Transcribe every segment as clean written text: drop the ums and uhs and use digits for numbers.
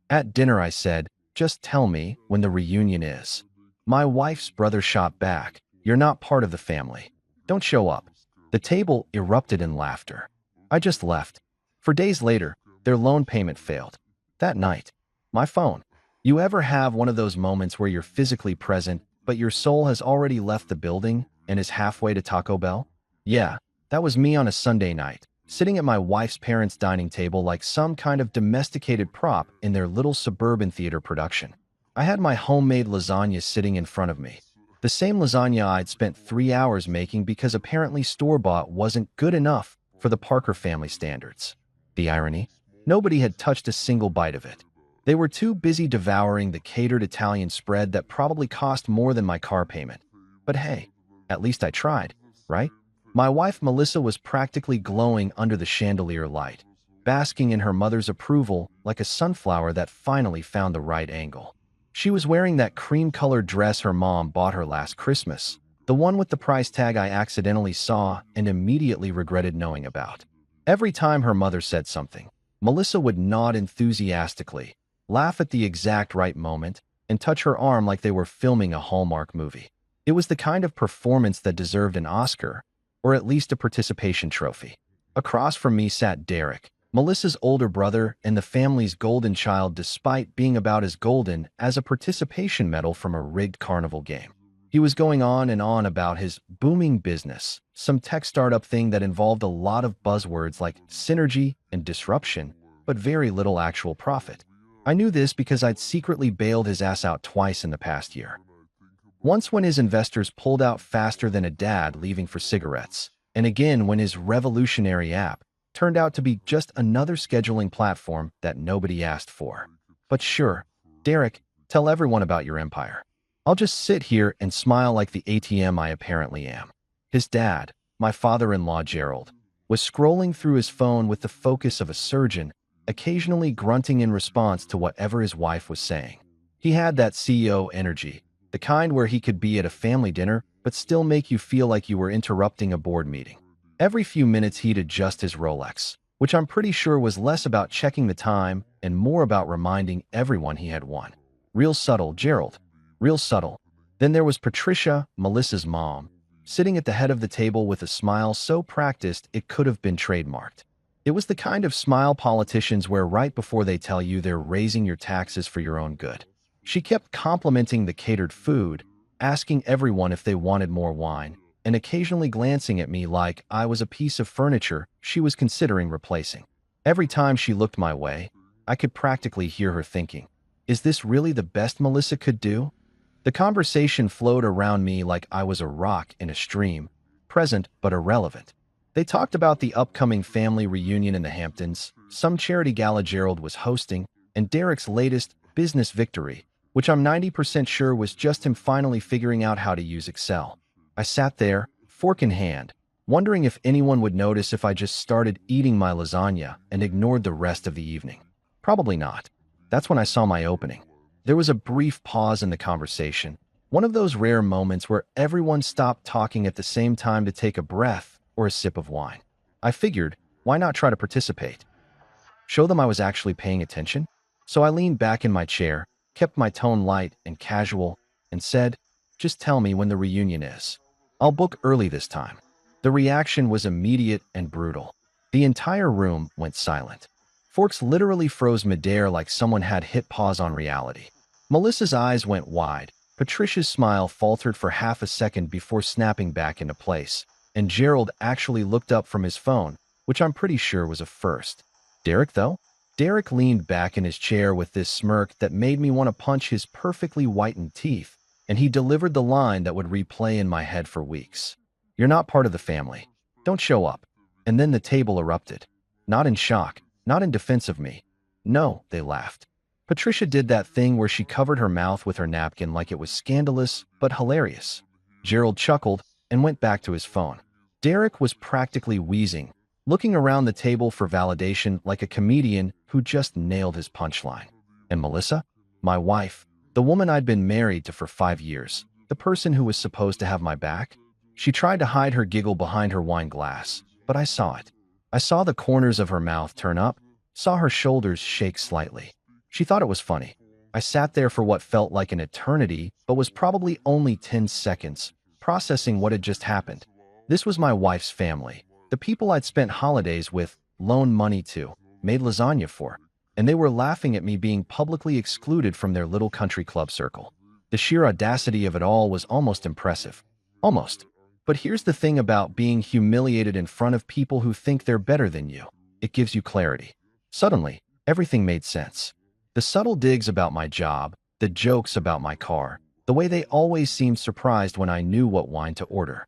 At dinner, I said, just tell me when the reunion is. My wife's brother shot back, you're not part of the family. Don't show up. The table erupted in laughter. I just left. For days later, their loan payment failed. That night, my phone. You ever have one of those moments where you're physically present, but your soul has already left the building and is halfway to Taco Bell? Yeah, that was me on a Sunday night, sitting at my wife's parents' dining table like some kind of domesticated prop in their little suburban theater production. I had my homemade lasagna sitting in front of me. The same lasagna I'd spent 3 hours making because apparently store-bought wasn't good enough for the Parker family standards. The irony? Nobody had touched a single bite of it. They were too busy devouring the catered Italian spread that probably cost more than my car payment. But hey, at least I tried, right? My wife Melissa was practically glowing under the chandelier light, basking in her mother's approval like a sunflower that finally found the right angle. She was wearing that cream-colored dress her mom bought her last Christmas, the one with the price tag I accidentally saw and immediately regretted knowing about. Every time her mother said something, Melissa would nod enthusiastically, laugh at the exact right moment, and touch her arm like they were filming a Hallmark movie. It was the kind of performance that deserved an Oscar, or at least a participation trophy. Across from me sat Derek, Melissa's older brother and the family's golden child, despite being about as golden as a participation medal from a rigged carnival game. He was going on and on about his booming business, some tech startup thing that involved a lot of buzzwords like synergy and disruption, but very little actual profit. I knew this because I'd secretly bailed his ass out twice in the past year. Once when his investors pulled out faster than a dad leaving for cigarettes, and again when his revolutionary app turned out to be just another scheduling platform that nobody asked for. But sure, Derek, tell everyone about your empire. I'll just sit here and smile like the ATM I apparently am. His dad, my father-in-law Gerald, was scrolling through his phone with the focus of a surgeon, occasionally grunting in response to whatever his wife was saying. He had that CEO energy, the kind where he could be at a family dinner but still make you feel like you were interrupting a board meeting. Every few minutes he'd adjust his Rolex, which I'm pretty sure was less about checking the time and more about reminding everyone he had won. Real subtle, Gerald. Real subtle. Then there was Patricia, Melissa's mom, sitting at the head of the table with a smile so practiced it could have been trademarked. It was the kind of smile politicians wear right before they tell you they're raising your taxes for your own good. She kept complimenting the catered food, asking everyone if they wanted more wine, and occasionally glancing at me like I was a piece of furniture she was considering replacing. Every time she looked my way, I could practically hear her thinking, is this really the best Melissa could do? The conversation flowed around me like I was a rock in a stream, present but irrelevant. They talked about the upcoming family reunion in the Hamptons, some charity gala Gerald was hosting, and Derek's latest business victory, which I'm 90% sure was just him finally figuring out how to use Excel. I sat there, fork in hand, wondering if anyone would notice if I just started eating my lasagna and ignored the rest of the evening. Probably not. That's when I saw my opening. There was a brief pause in the conversation, one of those rare moments where everyone stopped talking at the same time to take a breath or a sip of wine. I figured, why not try to participate? Show them I was actually paying attention? So I leaned back in my chair, kept my tone light and casual, and said, just tell me when the reunion is. I'll book early this time. The reaction was immediate and brutal. The entire room went silent. Forks literally froze midair like someone had hit pause on reality. Melissa's eyes went wide. Patricia's smile faltered for half a second before snapping back into place, and Gerald actually looked up from his phone, which I'm pretty sure was a first. Derek, though? Derek leaned back in his chair with this smirk that made me want to punch his perfectly whitened teeth, and he delivered the line that would replay in my head for weeks. You're not part of the family. Don't show up. And then the table erupted. Not in shock, not in defense of me. No, they laughed. Patricia did that thing where she covered her mouth with her napkin like it was scandalous but hilarious. Gerald chuckled and went back to his phone. Derek was practically wheezing, looking around the table for validation like a comedian who just nailed his punchline. And Melissa? My wife, the woman I'd been married to for 5 years, the person who was supposed to have my back? She tried to hide her giggle behind her wine glass, but I saw it. I saw the corners of her mouth turn up, saw her shoulders shake slightly. She thought it was funny. I sat there for what felt like an eternity, but was probably only 10 seconds, processing what had just happened. This was my wife's family, the people I'd spent holidays with, loaned money to, made lasagna for, and they were laughing at me being publicly excluded from their little country club circle. The sheer audacity of it all was almost impressive. Almost. But here's the thing about being humiliated in front of people who think they're better than you. It gives you clarity. Suddenly, everything made sense. The subtle digs about my job, the jokes about my car, the way they always seemed surprised when I knew what wine to order.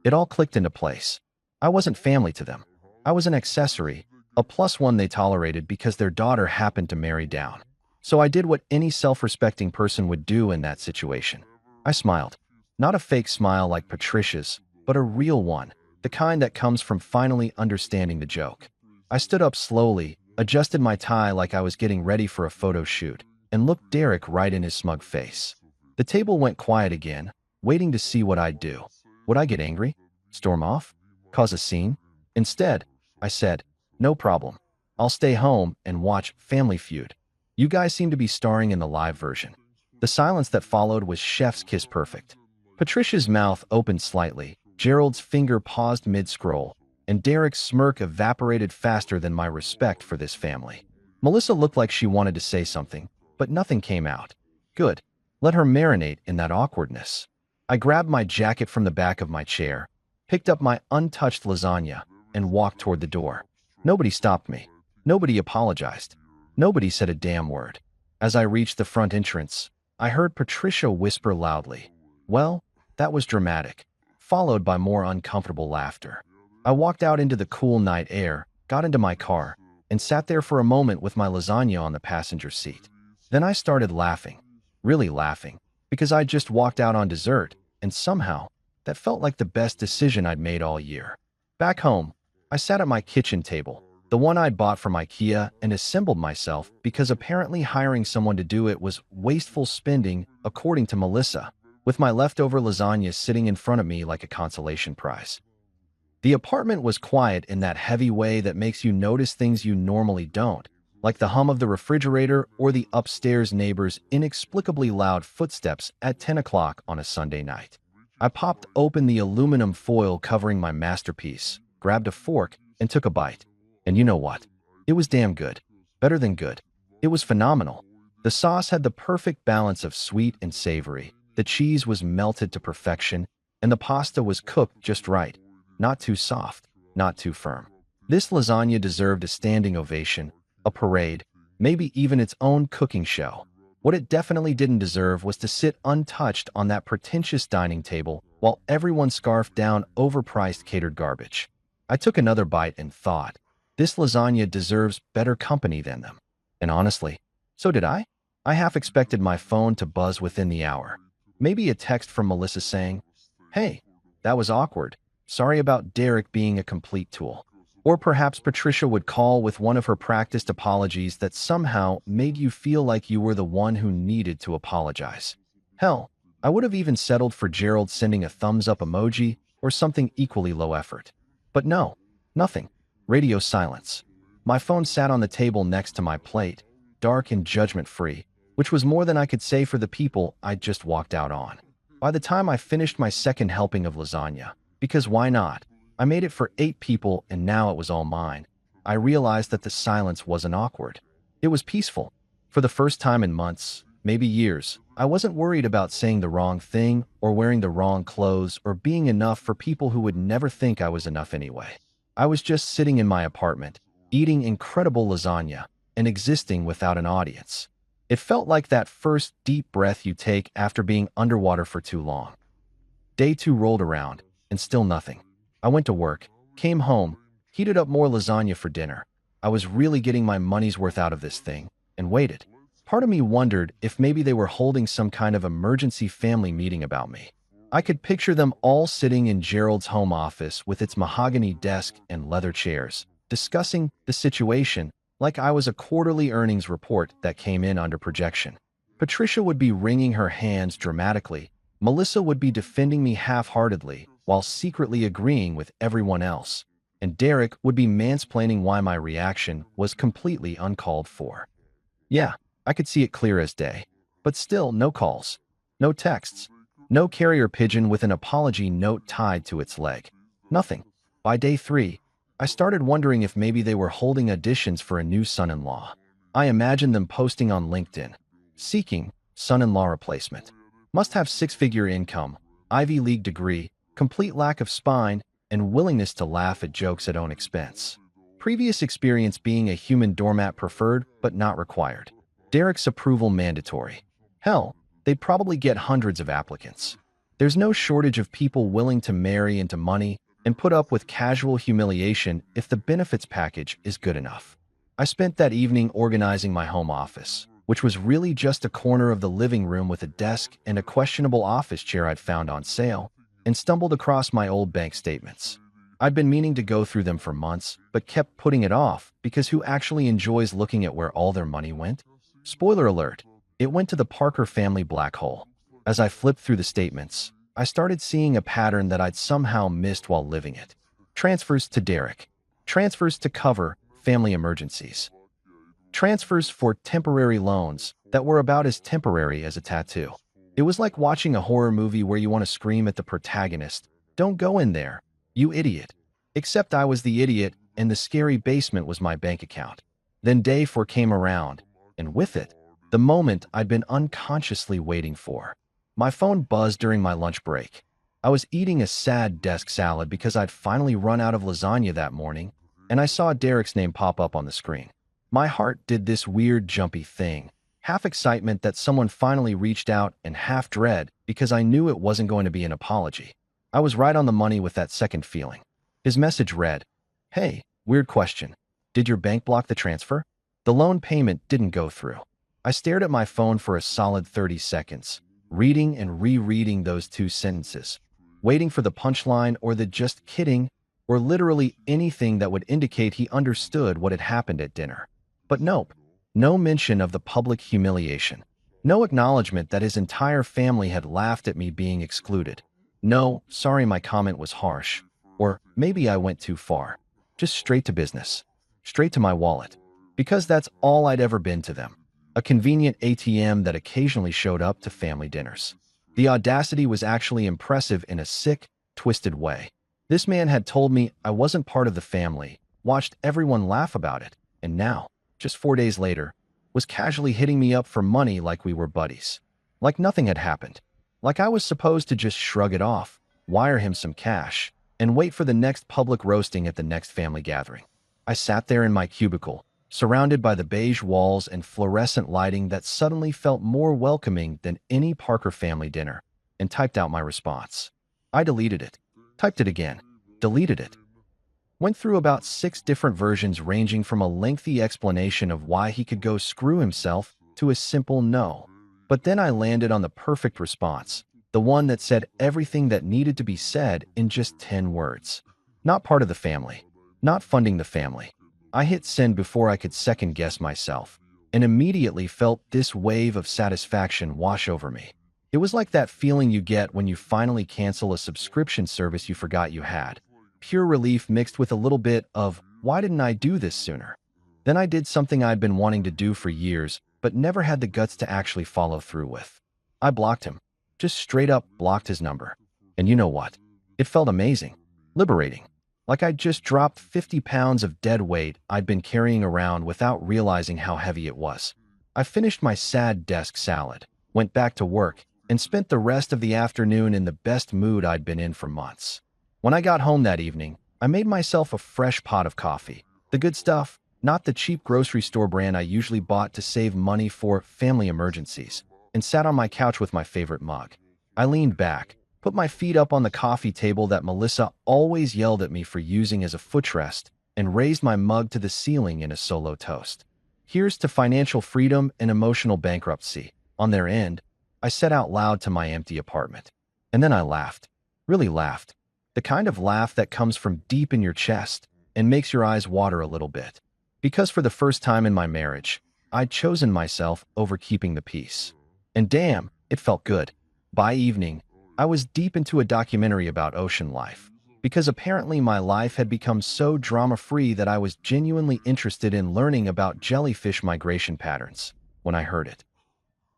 It all clicked into place. I wasn't family to them. I was an accessory, a plus one they tolerated because their daughter happened to marry down. So I did what any self-respecting person would do in that situation. I smiled. Not a fake smile like Patricia's, but a real one, the kind that comes from finally understanding the joke. I stood up slowly, adjusted my tie like I was getting ready for a photo shoot, and looked Derek right in his smug face. The table went quiet again, waiting to see what I'd do. Would I get angry? Storm off? Cause a scene? Instead, I said, "No problem. I'll stay home and watch Family Feud. You guys seem to be starring in the live version." The silence that followed was chef's kiss perfect. Patricia's mouth opened slightly, Gerald's finger paused mid-scroll, and Derek's smirk evaporated faster than my respect for this family. Melissa looked like she wanted to say something, but nothing came out. Good. Let her marinate in that awkwardness. I grabbed my jacket from the back of my chair, picked up my untouched lasagna, and walked toward the door. Nobody stopped me. Nobody apologized. Nobody said a damn word. As I reached the front entrance, I heard Patricia whisper loudly, "Well, that was dramatic," followed by more uncomfortable laughter. I walked out into the cool night air, got into my car, and sat there for a moment with my lasagna on the passenger seat. Then I started laughing, really laughing, because I'd just walked out on dessert, and somehow, that felt like the best decision I'd made all year. Back home, I sat at my kitchen table, the one I'd bought from IKEA, and assembled myself because apparently hiring someone to do it was wasteful spending, according to Melissa, with my leftover lasagna sitting in front of me like a consolation prize. The apartment was quiet in that heavy way that makes you notice things you normally don't, like the hum of the refrigerator or the upstairs neighbor's inexplicably loud footsteps at 10 o'clock on a Sunday night. I popped open the aluminum foil covering my masterpiece, grabbed a fork, and took a bite. And you know what? It was damn good. Better than good. It was phenomenal. The sauce had the perfect balance of sweet and savory. The cheese was melted to perfection, and the pasta was cooked just right. Not too soft, not too firm. This lasagna deserved a standing ovation, a parade, maybe even its own cooking show. What it definitely didn't deserve was to sit untouched on that pretentious dining table while everyone scarfed down overpriced catered garbage. I took another bite and thought, this lasagna deserves better company than them. And honestly, so did I. I half expected my phone to buzz within the hour. Maybe a text from Melissa saying, "Hey, that was awkward. Sorry about Derek being a complete tool." Or perhaps Patricia would call with one of her practiced apologies that somehow made you feel like you were the one who needed to apologize. Hell, I would have even settled for Gerald sending a thumbs-up emoji or something equally low effort. But no, nothing. Radio silence. My phone sat on the table next to my plate, dark and judgment-free, which was more than I could say for the people I'd just walked out on. By the time I finished my second helping of lasagna, because why not? I made it for 8 people and now it was all mine. I realized that the silence wasn't awkward. It was peaceful. For the first time in months, maybe years, I wasn't worried about saying the wrong thing or wearing the wrong clothes or being enough for people who would never think I was enough anyway. I was just sitting in my apartment, eating incredible lasagna, and existing without an audience. It felt like that first deep breath you take after being underwater for too long. Day 2 rolled around, and still nothing. I went to work, came home, heated up more lasagna for dinner. I was really getting my money's worth out of this thing, and waited. Part of me wondered if maybe they were holding some kind of emergency family meeting about me. I could picture them all sitting in Gerald's home office with its mahogany desk and leather chairs, discussing the situation like I was a quarterly earnings report that came in under projection. Patricia would be wringing her hands dramatically. Melissa would be defending me half-heartedly while secretly agreeing with everyone else. And Derek would be mansplaining why my reaction was completely uncalled for. Yeah, I could see it clear as day. But still, no calls, no texts, no carrier pigeon with an apology note tied to its leg. Nothing. By day 3, I started wondering if maybe they were holding auditions for a new son-in-law. I imagined them posting on LinkedIn, seeking son-in-law replacement. Must have six-figure income, Ivy League degree, complete lack of spine, and willingness to laugh at jokes at own expense. Previous experience being a human doormat preferred but not required. Derek's approval mandatory. Hell, they'd probably get hundreds of applicants. There's no shortage of people willing to marry into money and put up with casual humiliation if the benefits package is good enough. I spent that evening organizing my home office, which was really just a corner of the living room with a desk and a questionable office chair I'd found on sale, and stumbled across my old bank statements. I'd been meaning to go through them for months, but kept putting it off because who actually enjoys looking at where all their money went? Spoiler alert, it went to the Parker family black hole. As I flipped through the statements, I started seeing a pattern that I'd somehow missed while living it. Transfers to Derek. Transfers to cover family emergencies. Transfers for temporary loans that were about as temporary as a tattoo. It was like watching a horror movie where you want to scream at the protagonist, "Don't go in there, you idiot." Except I was the idiot and the scary basement was my bank account. Then day 4 came around, and with it, the moment I'd been unconsciously waiting for. My phone buzzed during my lunch break. I was eating a sad desk salad because I'd finally run out of lasagna that morning, and I saw Derek's name pop up on the screen. My heart did this weird jumpy thing, half excitement that someone finally reached out and half dread because I knew it wasn't going to be an apology. I was right on the money with that second feeling. His message read, "Hey, weird question. Did your bank block the transfer? The loan payment didn't go through." I stared at my phone for a solid 30 seconds, reading and rereading those two sentences, waiting for the punchline or the "just kidding" or literally anything that would indicate he understood what had happened at dinner. But nope, no mention of the public humiliation. No acknowledgement that his entire family had laughed at me being excluded. No, sorry my comment was harsh. Or maybe I went too far. Just straight to business. Straight to my wallet. Because that's all I'd ever been to them. A convenient ATM that occasionally showed up to family dinners. The audacity was actually impressive in a sick, twisted way. This man had told me I wasn't part of the family, watched everyone laugh about it, and now, just 4 days later, was casually hitting me up for money like we were buddies. Like nothing had happened. Like I was supposed to just shrug it off, wire him some cash, and wait for the next public roasting at the next family gathering. I sat there in my cubicle, surrounded by the beige walls and fluorescent lighting that suddenly felt more welcoming than any Parker family dinner, and typed out my response. I deleted it, typed it again, deleted it. Went through about 6 different versions ranging from a lengthy explanation of why he could go screw himself to a simple no. But then I landed on the perfect response, the one that said everything that needed to be said in just 10 words. Not part of the family. Not funding the family. I hit send before I could second guess myself, and immediately felt this wave of satisfaction wash over me. It was like that feeling you get when you finally cancel a subscription service you forgot you had. Pure relief mixed with a little bit of, why didn't I do this sooner? Then I did something I'd been wanting to do for years, but never had the guts to actually follow through with. I blocked him. Just straight up blocked his number. And you know what? It felt amazing. Liberating. Like I'd just dropped 50 pounds of dead weight I'd been carrying around without realizing how heavy it was. I finished my sad desk salad, went back to work, and spent the rest of the afternoon in the best mood I'd been in for months. When I got home that evening, I made myself a fresh pot of coffee. The good stuff, not the cheap grocery store brand I usually bought to save money for family emergencies, and sat on my couch with my favorite mug. I leaned back, put my feet up on the coffee table that Melissa always yelled at me for using as a footrest, and raised my mug to the ceiling in a solo toast. Here's to financial freedom and emotional bankruptcy. On their end, I said out loud to my empty apartment. And then I laughed. Really laughed. The kind of laugh that comes from deep in your chest and makes your eyes water a little bit. Because for the first time in my marriage, I'd chosen myself over keeping the peace. And damn, it felt good. By evening, I was deep into a documentary about ocean life. Because apparently my life had become so drama-free that I was genuinely interested in learning about jellyfish migration patterns. when I heard it.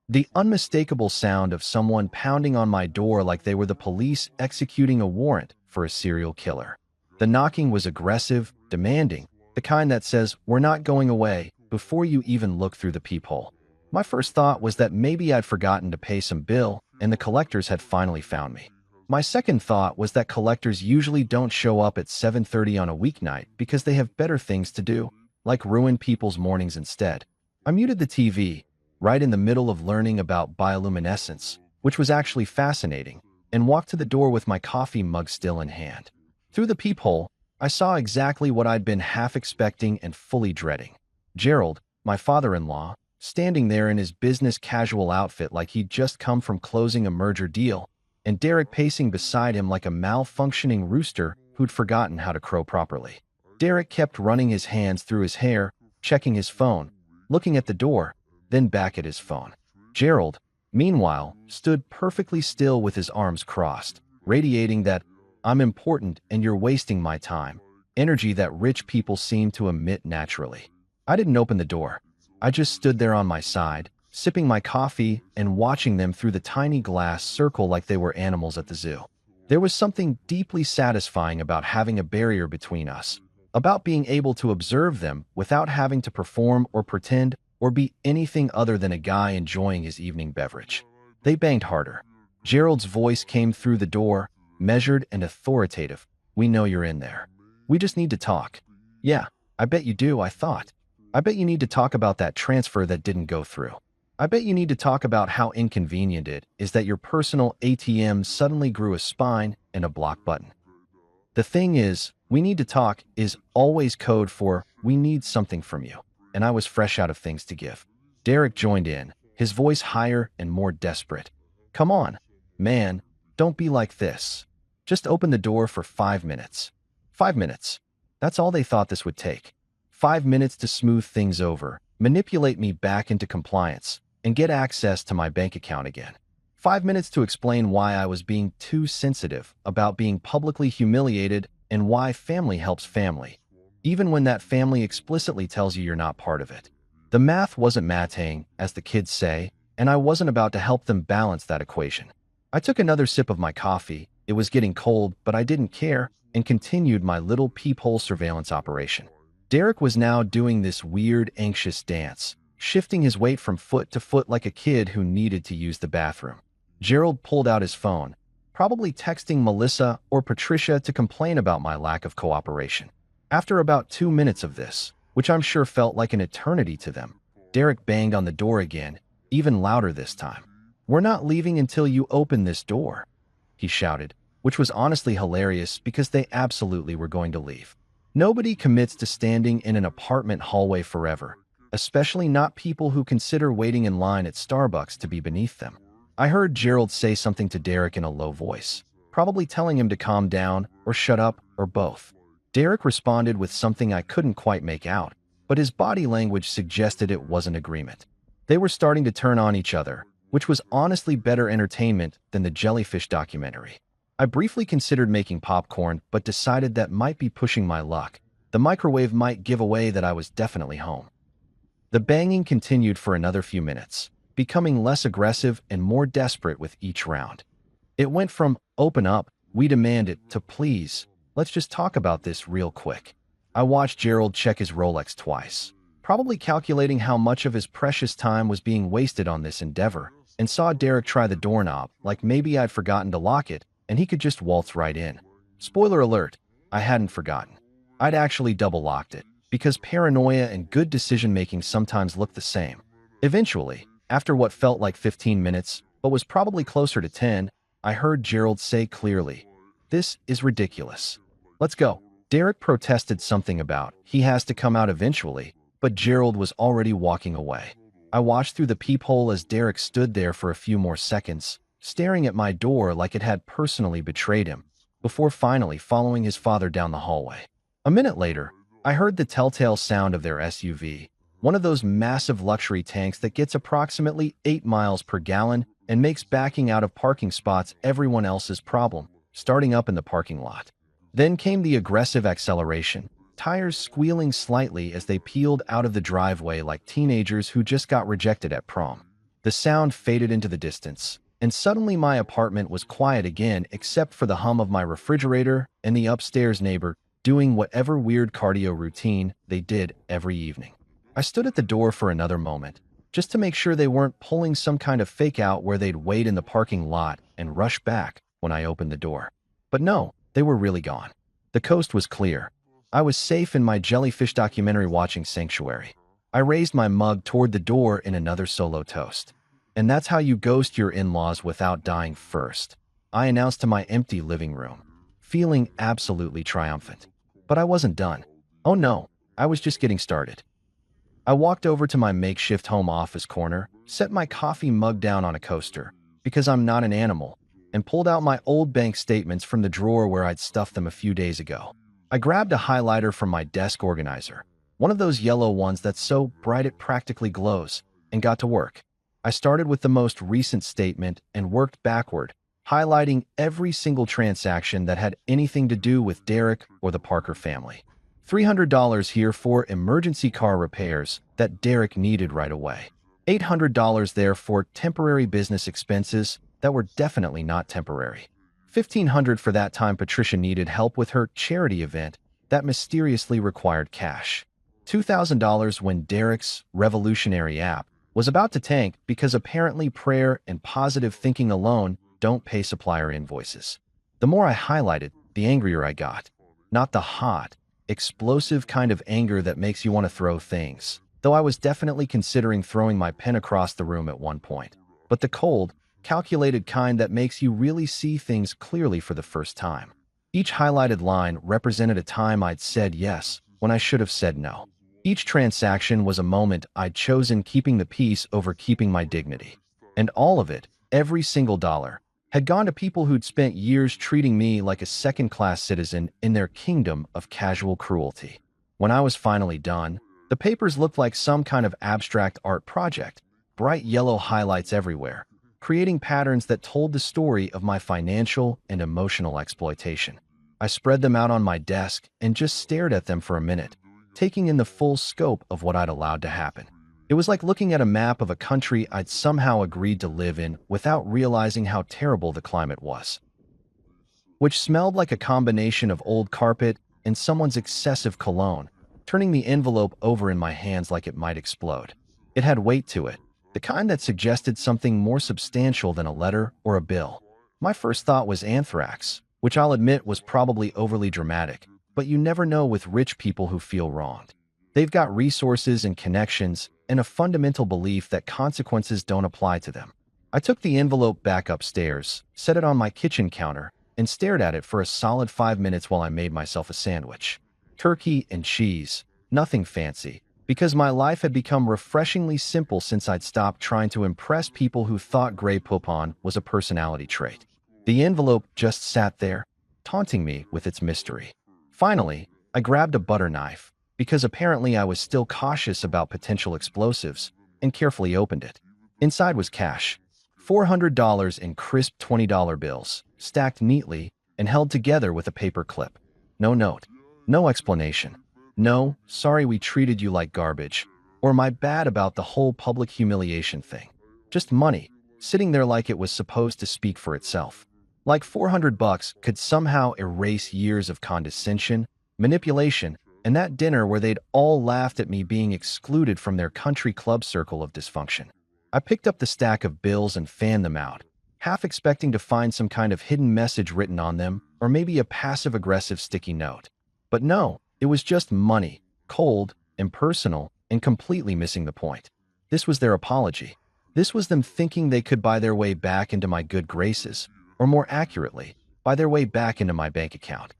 The unmistakable sound of someone pounding on my door like they were the police executing a warrant for a serial killer. The knocking was aggressive, demanding, the kind that says, "We're not going away," before you even look through the peephole. My first thought was that maybe I'd forgotten to pay some bill and the collectors had finally found me. My second thought was that collectors usually don't show up at 7:30 on a weeknight because they have better things to do, like ruin people's mornings instead. I muted the TV, right in the middle of learning about bioluminescence, which was actually fascinating, and walked to the door with my coffee mug still in hand. Through the peephole, I saw exactly what I'd been half expecting and fully dreading. Gerald, my father-in-law, standing there in his business casual outfit like he'd just come from closing a merger deal, and Derek pacing beside him like a malfunctioning rooster who'd forgotten how to crow properly. Derek kept running his hands through his hair, checking his phone, looking at the door, then back at his phone. Gerald, meanwhile, stood perfectly still with his arms crossed, radiating that "I'm important and you're wasting my time" energy that rich people seem to emit naturally. I didn't open the door. I just stood there on my side, sipping my coffee and watching them through the tiny glass circle like they were animals at the zoo. There was something deeply satisfying about having a barrier between us, about being able to observe them without having to perform or pretend or be anything other than a guy enjoying his evening beverage. They banged harder. Gerald's voice came through the door, measured and authoritative. "We know you're in there. We just need to talk." "Yeah, I bet you do," I thought. "I bet you need to talk about that transfer that didn't go through. I bet you need to talk about how inconvenient it is that your personal ATM suddenly grew a spine and a block button." The thing is, "we need to talk" is always code for "we need something from you," and I was fresh out of things to give. Derek joined in, his voice higher and more desperate. "Come on, man, don't be like this. Just open the door for 5 minutes. 5 minutes. That's all they thought this would take. 5 minutes to smooth things over, manipulate me back into compliance, and get access to my bank account again. 5 minutes to explain why I was being too sensitive about being publicly humiliated and why family helps family, even when that family explicitly tells you you're not part of it. The math wasn't mathing, as the kids say, and I wasn't about to help them balance that equation. I took another sip of my coffee. It was getting cold, but I didn't care, and continued my little peephole surveillance operation. Derek was now doing this weird, anxious dance, shifting his weight from foot to foot like a kid who needed to use the bathroom. Gerald pulled out his phone, probably texting Melissa or Patricia to complain about my lack of cooperation. After about 2 minutes of this, which I'm sure felt like an eternity to them, Derek banged on the door again, even louder this time. "We're not leaving until you open this door," he shouted, which was honestly hilarious because they absolutely were going to leave. Nobody commits to standing in an apartment hallway forever, especially not people who consider waiting in line at Starbucks to be beneath them. I heard Gerald say something to Derek in a low voice, probably telling him to calm down or shut up or both. Derek responded with something I couldn't quite make out, but his body language suggested it was an agreement. They were starting to turn on each other, which was honestly better entertainment than the jellyfish documentary. I briefly considered making popcorn, but decided that might be pushing my luck. The microwave might give away that I was definitely home. The banging continued for another few minutes, becoming less aggressive and more desperate with each round. It went from "open up, we demand it" to "please, let's just talk about this real quick." I watched Gerald check his Rolex twice, probably calculating how much of his precious time was being wasted on this endeavor, and saw Derek try the doorknob like maybe I'd forgotten to lock it and he could just waltz right in. Spoiler alert, I hadn't forgotten. I'd actually double-locked it, because paranoia and good decision-making sometimes look the same. Eventually, after what felt like 15 minutes, but was probably closer to 10, I heard Gerald say clearly, "This is ridiculous. Let's go." Derek protested something about he has to come out eventually, but Gerald was already walking away. I watched through the peephole as Derek stood there for a few more seconds, staring at my door like it had personally betrayed him, before finally following his father down the hallway. A minute later, I heard the telltale sound of their SUV, one of those massive luxury tanks that gets approximately 8 miles per gallon and makes backing out of parking spots everyone else's problem, starting up in the parking lot. Then came the aggressive acceleration, tires squealing slightly as they peeled out of the driveway like teenagers who just got rejected at prom. The sound faded into the distance, and suddenly my apartment was quiet again except for the hum of my refrigerator and the upstairs neighbor doing whatever weird cardio routine they did every evening. I stood at the door for another moment, just to make sure they weren't pulling some kind of fake out where they'd wait in the parking lot and rush back when I opened the door. But no, they were really gone. The coast was clear. I was safe in my jellyfish documentary watching sanctuary. I raised my mug toward the door in another solo toast. And that's how you ghost your in-laws without dying first, I announced to my empty living room, feeling absolutely triumphant. But I wasn't done. Oh no, I was just getting started. I walked over to my makeshift home office corner, set my coffee mug down on a coaster, because I'm not an animal, and pulled out my old bank statements from the drawer where I'd stuffed them a few days ago. I grabbed a highlighter from my desk organizer, one of those yellow ones that's so bright it practically glows, and got to work. I started with the most recent statement and worked backward, highlighting every single transaction that had anything to do with Derek or the Parker family. $300 here for emergency car repairs that Derek needed right away. $800 there for temporary business expenses that were definitely not temporary. $1,500 for that time Patricia needed help with her charity event that mysteriously required cash. $2,000 when Derek's revolutionary app was about to tank because apparently prayer and positive thinking alone don't pay supplier invoices. The more I highlighted, the angrier I got. Not the hot, explosive kind of anger that makes you want to throw things, though I was definitely considering throwing my pen across the room at one point, but the cold, calculated kind that makes you really see things clearly for the first time. Each highlighted line represented a time I'd said yes when I should have said no. Each transaction was a moment I'd chosen keeping the peace over keeping my dignity. And all of it, every single dollar, had gone to people who'd spent years treating me like a second-class citizen in their kingdom of casual cruelty. When I was finally done, the papers looked like some kind of abstract art project, bright yellow highlights everywhere, creating patterns that told the story of my financial and emotional exploitation. I spread them out on my desk and just stared at them for a minute, taking in the full scope of what I'd allowed to happen. It was like looking at a map of a country I'd somehow agreed to live in without realizing how terrible the climate was, which smelled like a combination of old carpet and someone's excessive cologne, turning the envelope over in my hands like it might explode. It had weight to it, the kind that suggested something more substantial than a letter or a bill. My first thought was anthrax, which I'll admit was probably overly dramatic, but you never know with rich people who feel wronged. They've got resources and connections and a fundamental belief that consequences don't apply to them. I took the envelope back upstairs, set it on my kitchen counter, and stared at it for a solid 5 minutes while I made myself a sandwich. Turkey and cheese, nothing fancy, because my life had become refreshingly simple since I'd stopped trying to impress people who thought Grey Poupon was a personality trait. The envelope just sat there, taunting me with its mystery. Finally, I grabbed a butter knife, because apparently I was still cautious about potential explosives, and carefully opened it. Inside was cash. $400 in crisp $20 bills, stacked neatly and held together with a paper clip. No note. No explanation. No, sorry we treated you like garbage, or my bad about the whole public humiliation thing. Just money, sitting there like it was supposed to speak for itself. Like $400 could somehow erase years of condescension, manipulation, and that dinner where they'd all laughed at me being excluded from their country club circle of dysfunction. I picked up the stack of bills and fanned them out, half expecting to find some kind of hidden message written on them, or maybe a passive-aggressive sticky note. But no, it was just money, cold, impersonal, and completely missing the point. This was their apology. This was them thinking they could buy their way back into my good graces, or more accurately, buy their way back into my bank account.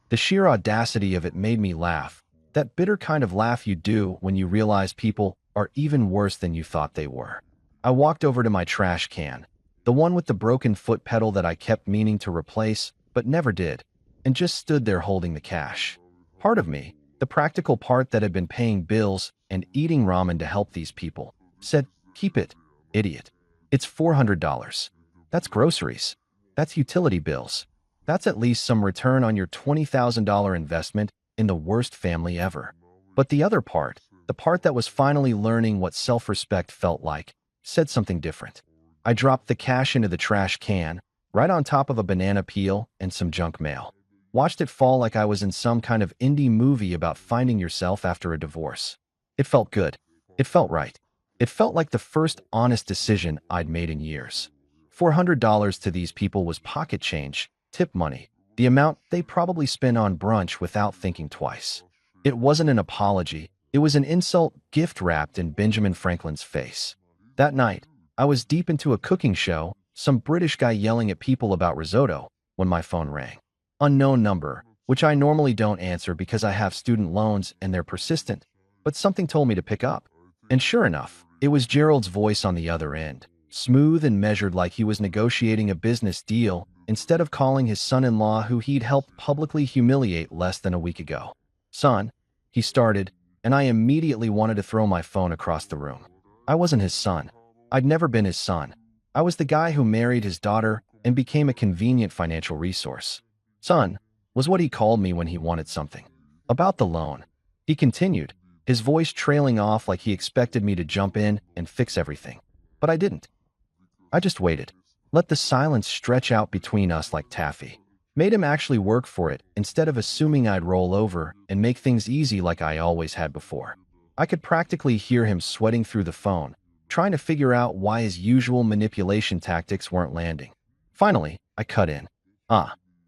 The sheer audacity of it made me laugh, that bitter kind of laugh you do when you realize people are even worse than you thought they were. I walked over to my trash can, the one with the broken foot pedal that I kept meaning to replace, but never did, and just stood there holding the cash. Part of me, the practical part that had been paying bills and eating ramen to help these people, said, "Keep it, idiot. It's $400. That's groceries. That's utility bills. That's at least some return on your $20,000 investment in the worst family ever. But the other part, the part that was finally learning what self-respect felt like, said something different. I dropped the cash into the trash can, right on top of a banana peel and some junk mail. Watched it fall like I was in some kind of indie movie about finding yourself after a divorce. It felt good. It felt right. It felt like the first honest decision I'd made in years. $400 to these people was pocket change, tip money, the amount they probably spent on brunch without thinking twice. It wasn't an apology. It was an insult gift wrapped in Benjamin Franklin's face. That night, I was deep into a cooking show, some British guy yelling at people about risotto, when my phone rang. Unknown number, which I normally don't answer because I have student loans and they're persistent, but something told me to pick up. And sure enough, it was Gerald's voice on the other end, smooth and measured like he was negotiating a business deal instead of calling his son-in-law who he'd helped publicly humiliate less than a week ago. Son, he started, and I immediately wanted to throw my phone across the room. I wasn't his son. I'd never been his son. I was the guy who married his daughter and became a convenient financial resource. Son was what he called me when he wanted something. About the loan, he continued, his voice trailing off like he expected me to jump in and fix everything. But I didn't. I just waited. Let the silence stretch out between us like taffy. Made him actually work for it instead of assuming I'd roll over and make things easy like I always had before. I could practically hear him sweating through the phone, trying to figure out why his usual manipulation tactics weren't landing. Finally, I cut in.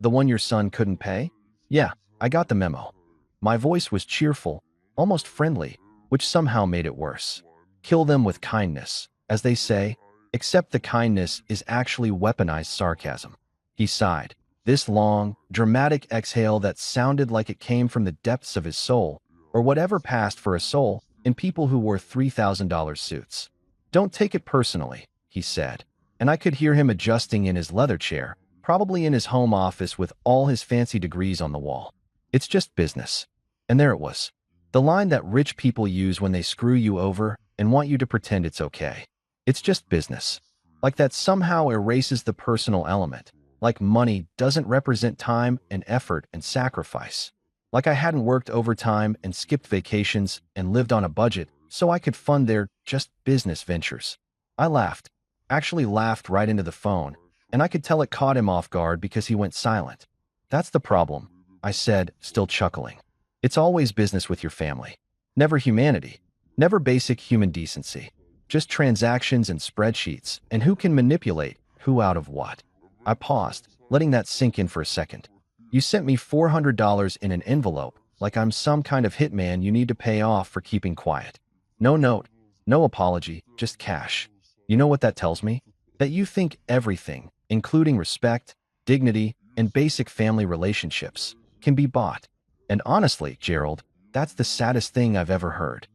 The one your son couldn't pay? Yeah, I got the memo. My voice was cheerful, almost friendly, which somehow made it worse. Kill them with kindness, as they say, except the kindness is actually weaponized sarcasm. He sighed, this long, dramatic exhale that sounded like it came from the depths of his soul, or whatever passed for a soul in people who wore $3,000 suits. Don't take it personally, he said, and I could hear him adjusting in his leather chair, probably in his home office with all his fancy degrees on the wall. It's just business. And there it was. The line that rich people use when they screw you over and want you to pretend it's okay. It's just business. Like that somehow erases the personal element. Like money doesn't represent time and effort and sacrifice. Like I hadn't worked overtime and skipped vacations and lived on a budget so I could fund their just business ventures. I laughed. Actually laughed right into the phone, and I could tell it caught him off guard because he went silent. That's the problem, I said, still chuckling. It's always business with your family. Never humanity. Never basic human decency. Just transactions and spreadsheets, and who can manipulate who out of what. I paused, letting that sink in for a second. You sent me $400 in an envelope, like I'm some kind of hitman you need to pay off for keeping quiet. No note, no apology, just cash. You know what that tells me? That you think everything, including respect, dignity, and basic family relationships, can be bought. And honestly, Gerald, that's the saddest thing I've ever heard.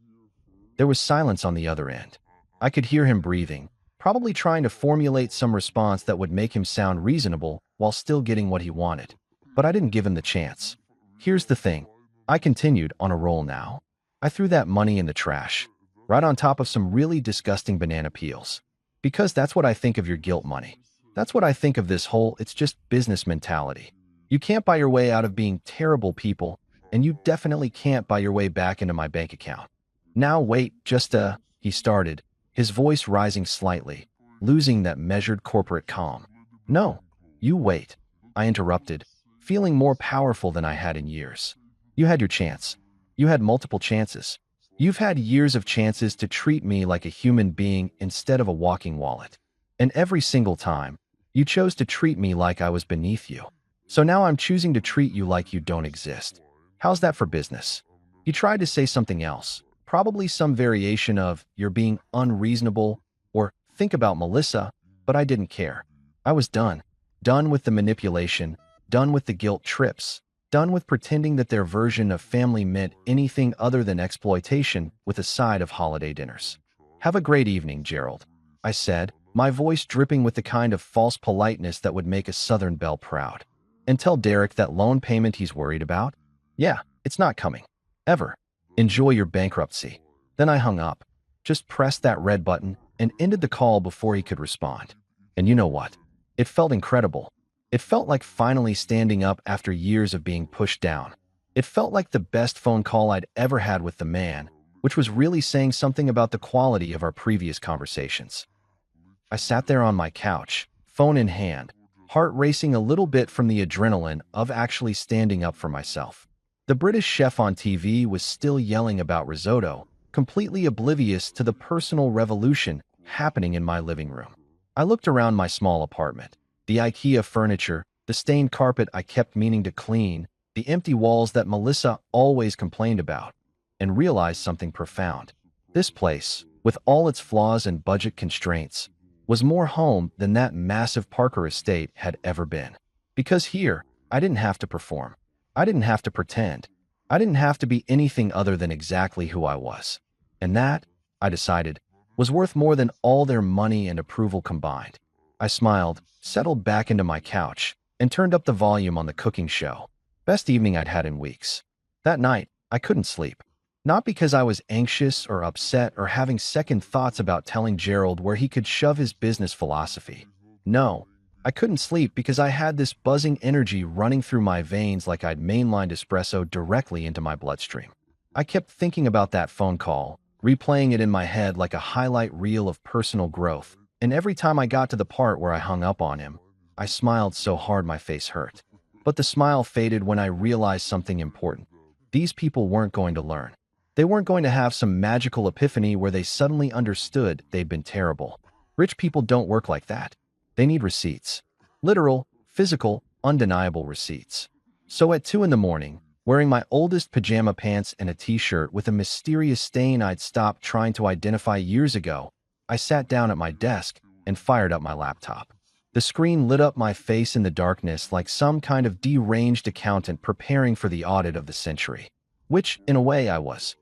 There was silence on the other end. I could hear him breathing, probably trying to formulate some response that would make him sound reasonable while still getting what he wanted. But I didn't give him the chance. Here's the thing. I continued on a roll now. I threw that money in the trash, right on top of some really disgusting banana peels. Because that's what I think of your guilt money. That's what I think of this whole it's just business mentality. You can't buy your way out of being terrible people, and you definitely can't buy your way back into my bank account. Now wait, he started, his voice rising slightly, losing that measured corporate calm. No, you wait, I interrupted, feeling more powerful than I had in years. You had your chance. You had multiple chances. You've had years of chances to treat me like a human being instead of a walking wallet. And every single time, you chose to treat me like I was beneath you. So now I'm choosing to treat you like you don't exist. How's that for business? He tried to say something else, probably some variation of, you're being unreasonable, or think about Melissa, but I didn't care. I was done. Done with the manipulation, done with the guilt trips, done with pretending that their version of family meant anything other than exploitation with a side of holiday dinners. Have a great evening, Gerald, I said, my voice dripping with the kind of false politeness that would make a Southern belle proud. And tell Derek that loan payment he's worried about? Yeah, it's not coming. Ever. Enjoy your bankruptcy. Then I hung up, just pressed that red button, and ended the call before he could respond. And you know what? It felt incredible. It felt like finally standing up after years of being pushed down. It felt like the best phone call I'd ever had with the man, which was really saying something about the quality of our previous conversations. I sat there on my couch, phone in hand, heart racing a little bit from the adrenaline of actually standing up for myself. The British chef on TV was still yelling about risotto, completely oblivious to the personal revolution happening in my living room. I looked around my small apartment. The IKEA furniture, the stained carpet I kept meaning to clean, the empty walls that Melissa always complained about, and realized something profound. This place, with all its flaws and budget constraints, was more home than that massive Parker estate had ever been. Because here, I didn't have to perform. I didn't have to pretend. I didn't have to be anything other than exactly who I was. And that, I decided, was worth more than all their money and approval combined. I smiled, settled back into my couch, and turned up the volume on the cooking show. Best evening I'd had in weeks. That night, I couldn't sleep. Not because I was anxious or upset or having second thoughts about telling Gerald where he could shove his business philosophy. No, I couldn't sleep because I had this buzzing energy running through my veins like I'd mainlined espresso directly into my bloodstream. I kept thinking about that phone call, replaying it in my head like a highlight reel of personal growth, and every time I got to the part where I hung up on him, I smiled so hard my face hurt. But the smile faded when I realized something important. These people weren't going to learn. They weren't going to have some magical epiphany where they suddenly understood they'd been terrible. Rich people don't work like that. They need receipts. Literal, physical, undeniable receipts. So at 2 in the morning, wearing my oldest pajama pants and a t-shirt with a mysterious stain I'd stopped trying to identify years ago, I sat down at my desk and fired up my laptop. The screen lit up my face in the darkness like some kind of deranged accountant preparing for the audit of the century. Which, in a way, I was.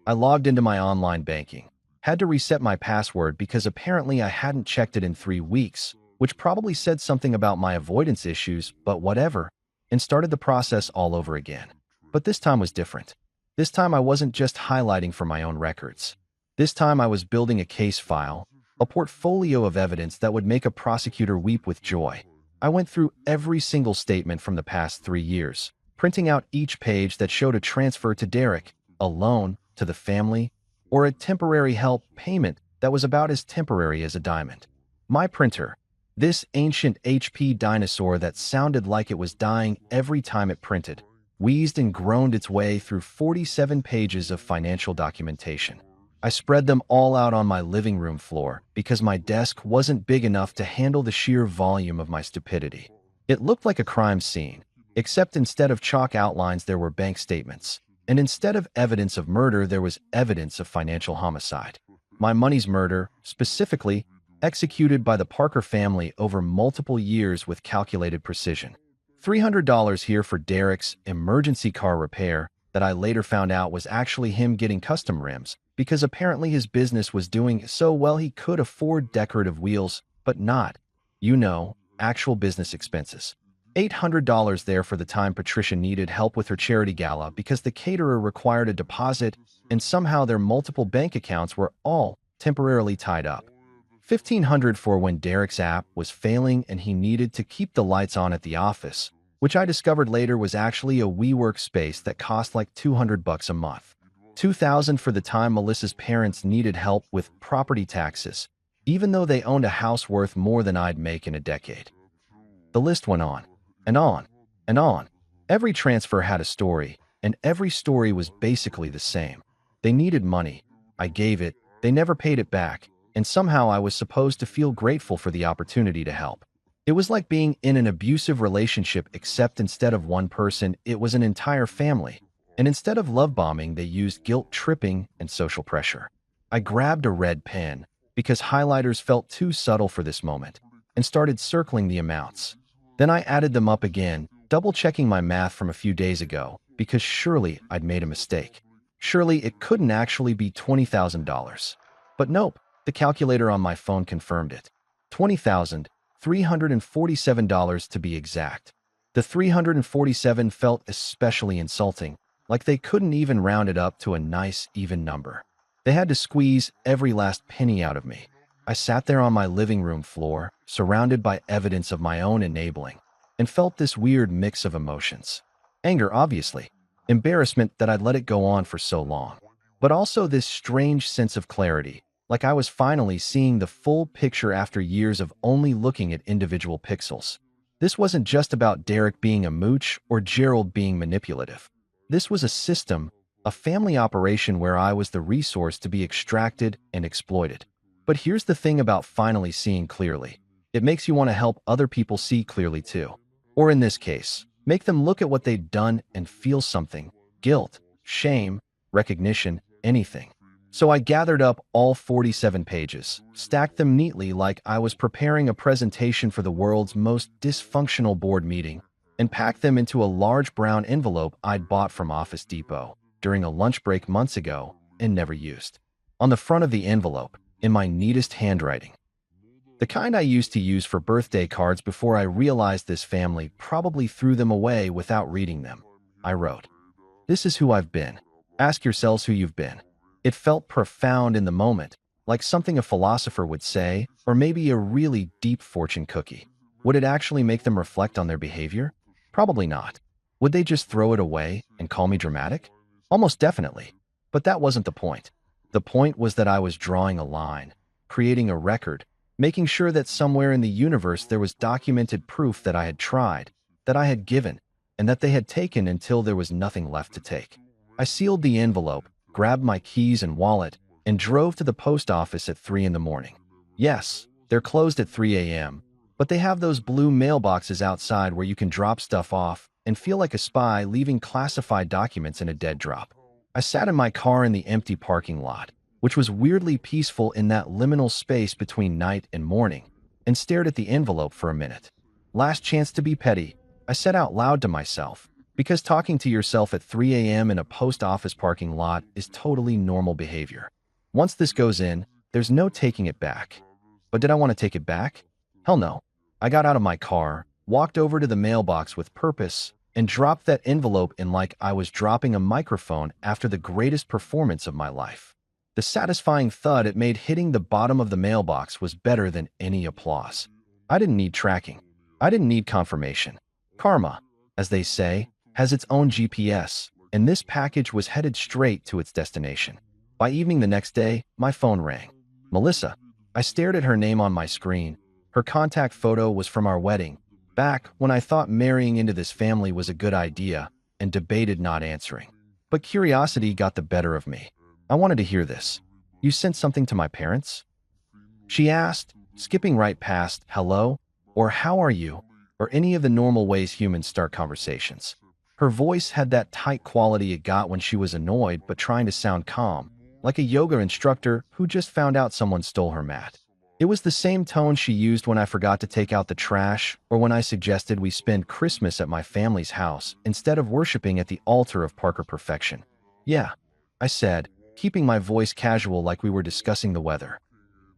I logged into my online banking, had to reset my password because apparently I hadn't checked it in 3 weeks, which probably said something about my avoidance issues, but whatever, and started the process all over again. But this time was different. This time I wasn't just highlighting for my own records. This time I was building a case file, a portfolio of evidence that would make a prosecutor weep with joy. I went through every single statement from the past 3 years, printing out each page that showed a transfer to Derek, a loan, to the family, or a temporary help payment that was about as temporary as a diamond. My printer, this ancient HP dinosaur that sounded like it was dying every time it printed, wheezed and groaned its way through 47 pages of financial documentation. I spread them all out on my living room floor because my desk wasn't big enough to handle the sheer volume of my stupidity. It looked like a crime scene, except instead of chalk outlines there were bank statements. And instead of evidence of murder, there was evidence of financial homicide. My money's murder, specifically, executed by the Parker family over multiple years with calculated precision. $300 here for Derek's emergency car repair that I later found out was actually him getting custom rims because apparently his business was doing so well he could afford decorative wheels, but not, actual business expenses. $800 there for the time Patricia needed help with her charity gala because the caterer required a deposit and somehow their multiple bank accounts were all temporarily tied up. $1,500 for when Derek's app was failing and he needed to keep the lights on at the office, which I discovered later was actually a WeWork space that cost like $200 a month. $2,000 for the time Melissa's parents needed help with property taxes, even though they owned a house worth more than I'd make in a decade. The list went on. And on, and on. Every transfer had a story, and every story was basically the same. They needed money. I gave it, they never paid it back, and somehow I was supposed to feel grateful for the opportunity to help. It was like being in an abusive relationship except instead of one person, it was an entire family. And instead of love bombing, they used guilt tripping and social pressure. I grabbed a red pen, because highlighters felt too subtle for this moment, and started circling the amounts. Then I added them up again, double-checking my math from a few days ago, because surely I'd made a mistake. Surely it couldn't actually be $20,000. But nope, the calculator on my phone confirmed it. $20,347 to be exact. The 347 felt especially insulting, like they couldn't even round it up to a nice, even number. They had to squeeze every last penny out of me. I sat there on my living room floor, surrounded by evidence of my own enabling, and felt this weird mix of emotions. Anger, obviously. embarrassment that I'd let it go on for so long, but also this strange sense of clarity, like I was finally seeing the full picture after years of only looking at individual pixels. This wasn't just about Derek being a mooch or Gerald being manipulative. This was a system, a family operation where I was the resource to be extracted and exploited. But here's the thing about finally seeing clearly. It makes you want to help other people see clearly too. Or in this case, make them look at what they've done and feel something: guilt, shame, recognition, anything. So I gathered up all 47 pages, stacked them neatly like I was preparing a presentation for the world's most dysfunctional board meeting, and packed them into a large brown envelope I'd bought from Office Depot during a lunch break months ago and never used. On the front of the envelope, in my neatest handwriting, the kind I used to use for birthday cards before I realized this family probably threw them away without reading them, I wrote, "This is who I've been. Ask yourselves who you've been." It felt profound in the moment, like something a philosopher would say, or maybe a really deep fortune cookie. Would it actually make them reflect on their behavior? Probably not. Would they just throw it away and call me dramatic? Almost definitely. But that wasn't the point. The point was that I was drawing a line, creating a record, making sure that somewhere in the universe there was documented proof that I had tried, that I had given, and that they had taken until there was nothing left to take. I sealed the envelope, grabbed my keys and wallet, and drove to the post office at 3 in the morning. Yes, they're closed at 3 a.m., but they have those blue mailboxes outside where you can drop stuff off and feel like a spy leaving classified documents in a dead drop. I sat in my car in the empty parking lot, which was weirdly peaceful in that liminal space between night and morning, and stared at the envelope for a minute. Last chance to be petty, I said out loud to myself, because talking to yourself at 3 a.m. in a post office parking lot is totally normal behavior. Once this goes in, there's no taking it back. But did I want to take it back? Hell no. I got out of my car, walked over to the mailbox with purpose, and dropped that envelope in like I was dropping a microphone after the greatest performance of my life. The satisfying thud it made hitting the bottom of the mailbox was better than any applause. I didn't need tracking. I didn't need confirmation. Karma, as they say, has its own GPS, and this package was headed straight to its destination. By evening the next day, my phone rang. Melissa. I stared at her name on my screen. Her contact photo was from our wedding, back when I thought marrying into this family was a good idea and debated not answering. But curiosity got the better of me. I wanted to hear this. "You sent something to my parents?" she asked, skipping right past hello or how are you or any of the normal ways humans start conversations. Her voice had that tight quality it got when she was annoyed but trying to sound calm, like a yoga instructor who just found out someone stole her mat. It was the same tone she used when I forgot to take out the trash or when I suggested we spend Christmas at my family's house instead of worshiping at the altar of Parker perfection. "Yeah," I said, keeping my voice casual like we were discussing the weather.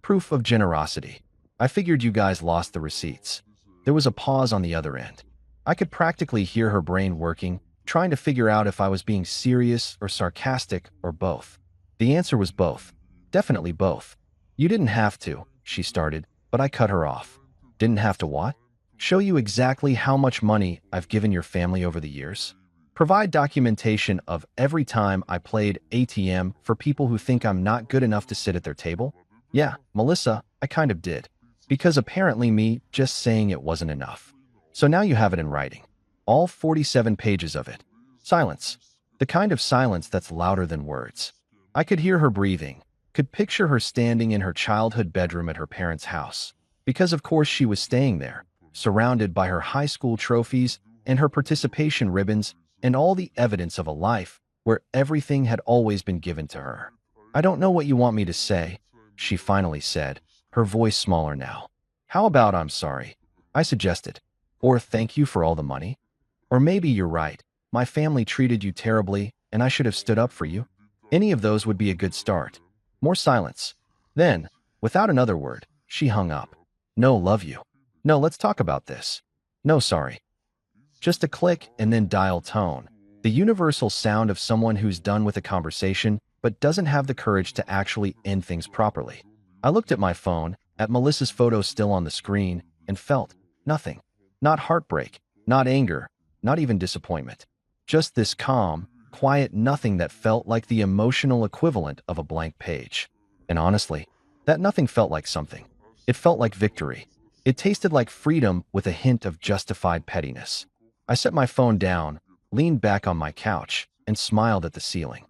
"Proof of generosity. I figured you guys lost the receipts." There was a pause on the other end. I could practically hear her brain working, trying to figure out if I was being serious or sarcastic or both. The answer was both. Definitely both. "You didn't have to," she started, but I cut her off. "Didn't have to what?" "Show you exactly how much money I've given your family over the years. Provide documentation of every time I played ATM for people who think I'm not good enough to sit at their table." Yeah, Melissa, I kind of did. Because apparently me just saying it wasn't enough. So now you have it in writing. All 47 pages of it. Silence. The kind of silence that's louder than words. I could hear her breathing, could picture her standing in her childhood bedroom at her parents' house. Because of course she was staying there, surrounded by her high school trophies and her participation ribbons and all the evidence of a life where everything had always been given to her. "I don't know what you want me to say," she finally said, her voice smaller now. "How about I'm sorry?" I suggested. "Or thank you for all the money? Or maybe you're right, my family treated you terribly and I should have stood up for you." Any of those would be a good start. More silence. Then, without another word, she hung up. "No, love you. No, let's talk about this. No, sorry." Just a click and then dial tone. The universal sound of someone who's done with a conversation but doesn't have the courage to actually end things properly. I looked at my phone, at Melissa's photo still on the screen, and felt nothing. Not heartbreak, not anger, not even disappointment. Just this calm, quiet nothing that felt like the emotional equivalent of a blank page. And honestly, that nothing felt like something. It felt like victory. It tasted like freedom with a hint of justified pettiness. I set my phone down, leaned back on my couch, and smiled at the ceiling.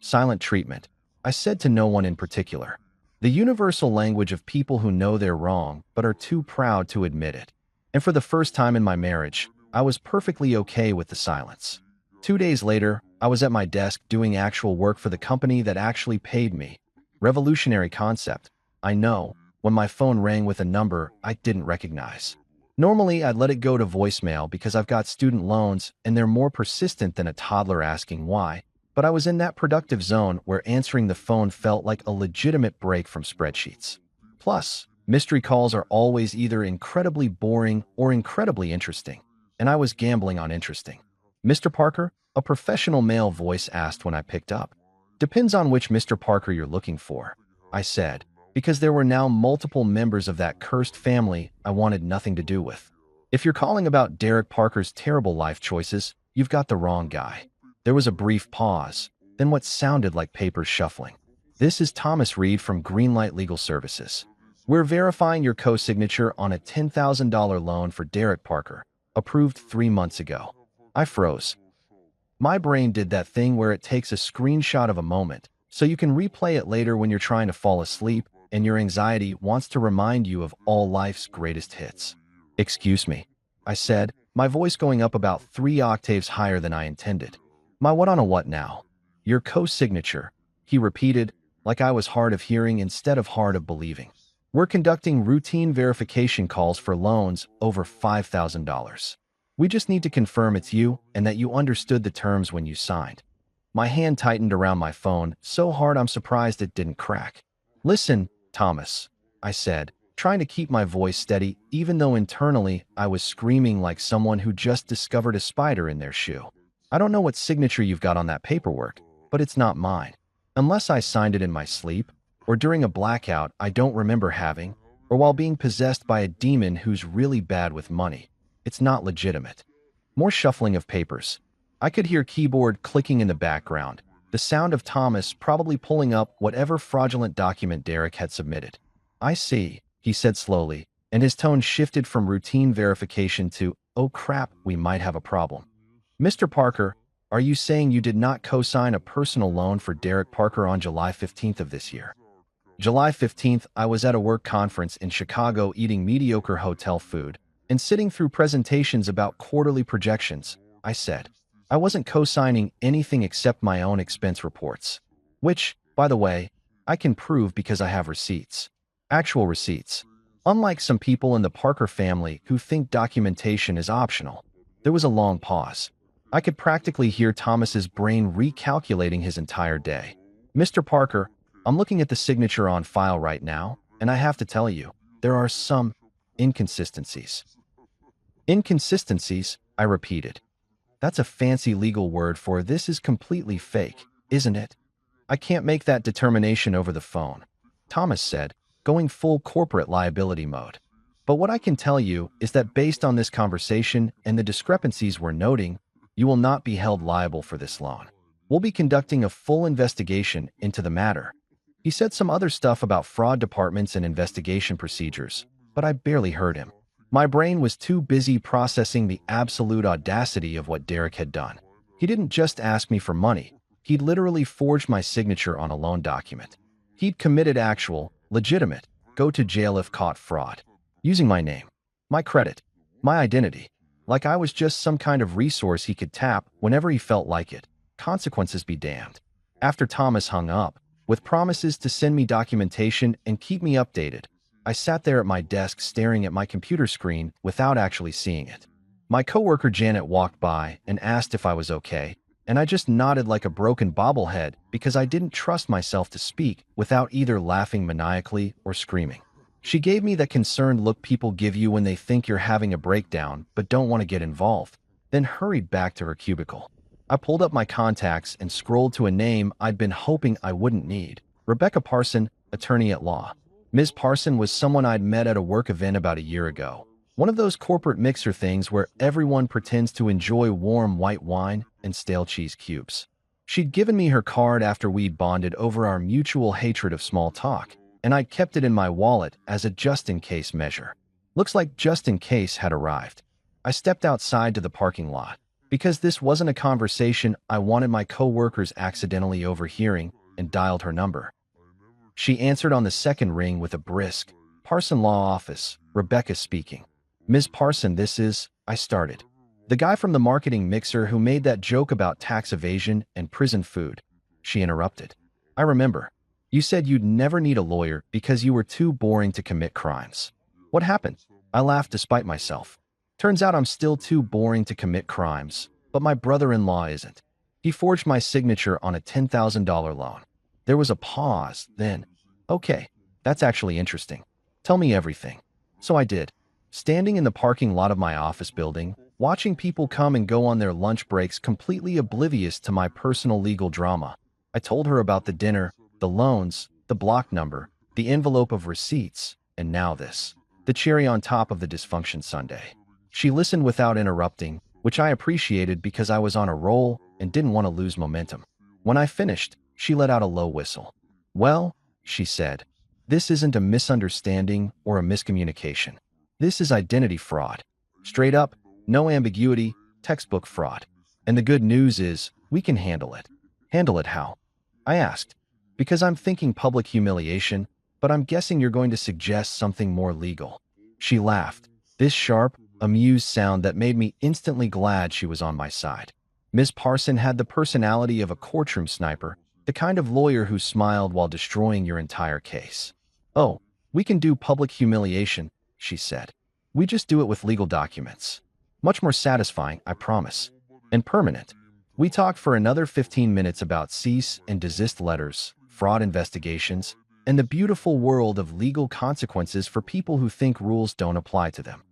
Silent treatment. I said to no one in particular. The universal language of people who know they're wrong but are too proud to admit it. And for the first time in my marriage, I was perfectly okay with the silence. 2 days later, I was at my desk doing actual work for the company that actually paid me. Revolutionary concept, I know, when my phone rang with a number I didn't recognize. Normally, I'd let it go to voicemail because I've got student loans and they're more persistent than a toddler asking why. But I was in that productive zone where answering the phone felt like a legitimate break from spreadsheets. Plus, mystery calls are always either incredibly boring or incredibly interesting, and I was gambling on interesting. "Mr. Parker?" a professional male voice asked when I picked up. "Depends on which Mr. Parker you're looking for," I said, because there were now multiple members of that cursed family I wanted nothing to do with. "If you're calling about Derek Parker's terrible life choices, you've got the wrong guy." There was a brief pause, then what sounded like papers shuffling. "This is Thomas Reed from Greenlight Legal Services. We're verifying your co-signature on a $10,000 loan for Derek Parker, approved 3 months ago." I froze. My brain did that thing where it takes a screenshot of a moment, so you can replay it later when you're trying to fall asleep and your anxiety wants to remind you of all life's greatest hits. "Excuse me," I said, my voice going up about 3 octaves higher than I intended. "My what on a what now?" "Your co-signature," he repeated, like I was hard of hearing instead of hard of believing. "We're conducting routine verification calls for loans over $5,000. We just need to confirm it's you and that you understood the terms when you signed." My hand tightened around my phone so hard I'm surprised it didn't crack. "Listen, Thomas," I said, trying to keep my voice steady even though internally I was screaming like someone who just discovered a spider in their shoe. "I don't know what signature you've got on that paperwork, but it's not mine. Unless I signed it in my sleep, or during a blackout I don't remember having, or while being possessed by a demon who's really bad with money. It's not legitimate." More shuffling of papers. I could hear keyboard clicking in the background, the sound of Thomas probably pulling up whatever fraudulent document Derek had submitted. "I see," he said slowly, and his tone shifted from routine verification to, "Oh crap, we might have a problem." "Mr. Parker, are you saying you did not co-sign a personal loan for Derek Parker on July 15th of this year?" July 15th, I was at a work conference in Chicago eating mediocre hotel food and sitting through presentations about quarterly projections, I said. I wasn't co-signing anything except my own expense reports. Which, by the way, I can prove because I have receipts. Actual receipts. Unlike some people in the Parker family who think documentation is optional. There was a long pause. I could practically hear Thomas's brain recalculating his entire day. "Mr. Parker, I'm looking at the signature on file right now, and I have to tell you, there are some inconsistencies." "Inconsistencies," I repeated. "That's a fancy legal word for this is completely fake, isn't it?" "I can't make that determination over the phone," Thomas said, going full corporate liability mode. "But what I can tell you is that based on this conversation and the discrepancies we're noting, you will not be held liable for this loan. We'll be conducting a full investigation into the matter." He said some other stuff about fraud departments and investigation procedures, but I barely heard him. My brain was too busy processing the absolute audacity of what Derek had done. He didn't just ask me for money. He'd literally forged my signature on a loan document. He'd committed actual, legitimate, go-to-jail-if-caught fraud. Using my name, my credit, my identity, like I was just some kind of resource he could tap whenever he felt like it. Consequences be damned. After Thomas hung up, with promises to send me documentation and keep me updated, I sat there at my desk staring at my computer screen without actually seeing it. My coworker Janet walked by and asked if I was okay, and I just nodded like a broken bobblehead because I didn't trust myself to speak without either laughing maniacally or screaming. She gave me that concerned look people give you when they think you're having a breakdown but don't want to get involved, then hurried back to her cubicle. I pulled up my contacts and scrolled to a name I'd been hoping I wouldn't need. Rebecca Parson, attorney at law. Ms. Parson was someone I'd met at a work event about a year ago. One of those corporate mixer things where everyone pretends to enjoy warm white wine and stale cheese cubes. She'd given me her card after we'd bonded over our mutual hatred of small talk, and I'd kept it in my wallet as a just-in-case measure. Looks like just in case had arrived. I stepped outside to the parking lot. Because this wasn't a conversation I wanted my coworkers accidentally overhearing, and dialed her number. She answered on the second ring with a brisk, "Parson Law Office, Rebecca speaking." "Ms. Parson, this is," I started. "The guy from the marketing mixer who made that joke about tax evasion and prison food," she interrupted. "I remember. You said you'd never need a lawyer because you were too boring to commit crimes. What happened?" I laughed despite myself. Turns out I'm still too boring to commit crimes, but my brother-in-law isn't. He forged my signature on a $10,000 loan. There was a pause, then, "Okay, that's actually interesting. Tell me everything." So I did. Standing in the parking lot of my office building, watching people come and go on their lunch breaks completely oblivious to my personal legal drama, I told her about the dinner, the loans, the block number, the envelope of receipts, and now this, the cherry on top of the dysfunction sundae. She listened without interrupting, which I appreciated because I was on a roll and didn't want to lose momentum. When I finished, she let out a low whistle. "Well," she said, "this isn't a misunderstanding or a miscommunication. This is identity fraud. Straight up, no ambiguity, textbook fraud. And the good news is, we can handle it." "Handle it how?" I asked. "Because I'm thinking public humiliation, but I'm guessing you're going to suggest something more legal." She laughed, this sharp, amused sound that made me instantly glad she was on my side. Ms. Parson had the personality of a courtroom sniper, the kind of lawyer who smiled while destroying your entire case. "Oh, we can do public humiliation," she said. "We just do it with legal documents. Much more satisfying, I promise. And permanent." We talked for another 15 minutes about cease and desist letters, fraud investigations, and the beautiful world of legal consequences for people who think rules don't apply to them.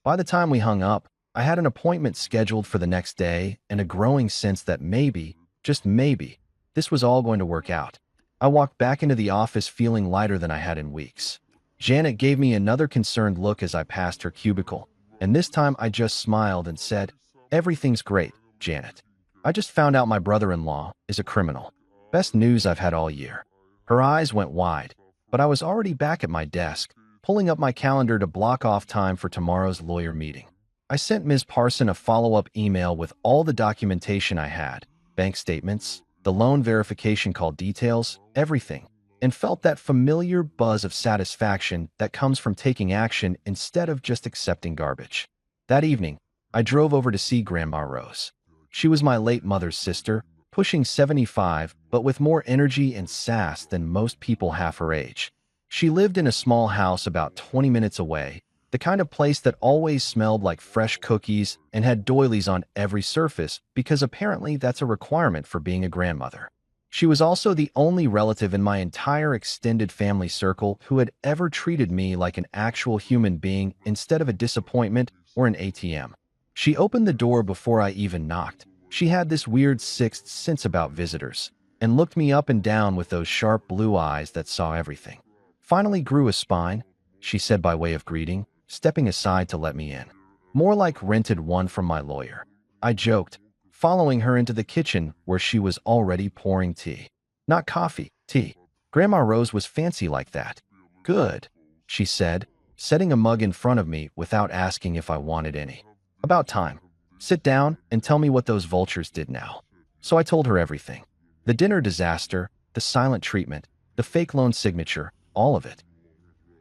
By the time we hung up, I had an appointment scheduled for the next day and a growing sense that maybe, just maybe, this was all going to work out. I walked back into the office feeling lighter than I had in weeks. Janet gave me another concerned look as I passed her cubicle, and this time I just smiled and said, "Everything's great, Janet. I just found out my brother-in-law is a criminal. Best news I've had all year." Her eyes went wide, but I was already back at my desk, pulling up my calendar to block off time for tomorrow's lawyer meeting. I sent Ms. Parson a follow-up email with all the documentation I had, bank statements, the loan verification call details, everything, and felt that familiar buzz of satisfaction that comes from taking action instead of just accepting garbage. That evening, I drove over to see Grandma Rose. She was my late mother's sister, pushing 75, but with more energy and sass than most people half her age. She lived in a small house about 20 minutes away, the kind of place that always smelled like fresh cookies and had doilies on every surface because apparently that's a requirement for being a grandmother. She was also the only relative in my entire extended family circle who had ever treated me like an actual human being instead of a disappointment or an ATM. She opened the door before I even knocked. She had this weird sixth sense about visitors and looked me up and down with those sharp blue eyes that saw everything. "Finally grew a spine," she said by way of greeting, stepping aside to let me in. "More like rented one from my lawyer," I joked, following her into the kitchen where she was already pouring tea. "Not coffee, tea." Grandma Rose was fancy like that. "Good," she said, setting a mug in front of me without asking if I wanted any. "About time. Sit down and tell me what those vultures did now." So I told her everything. The dinner disaster, the silent treatment, the fake loan signature, all of it.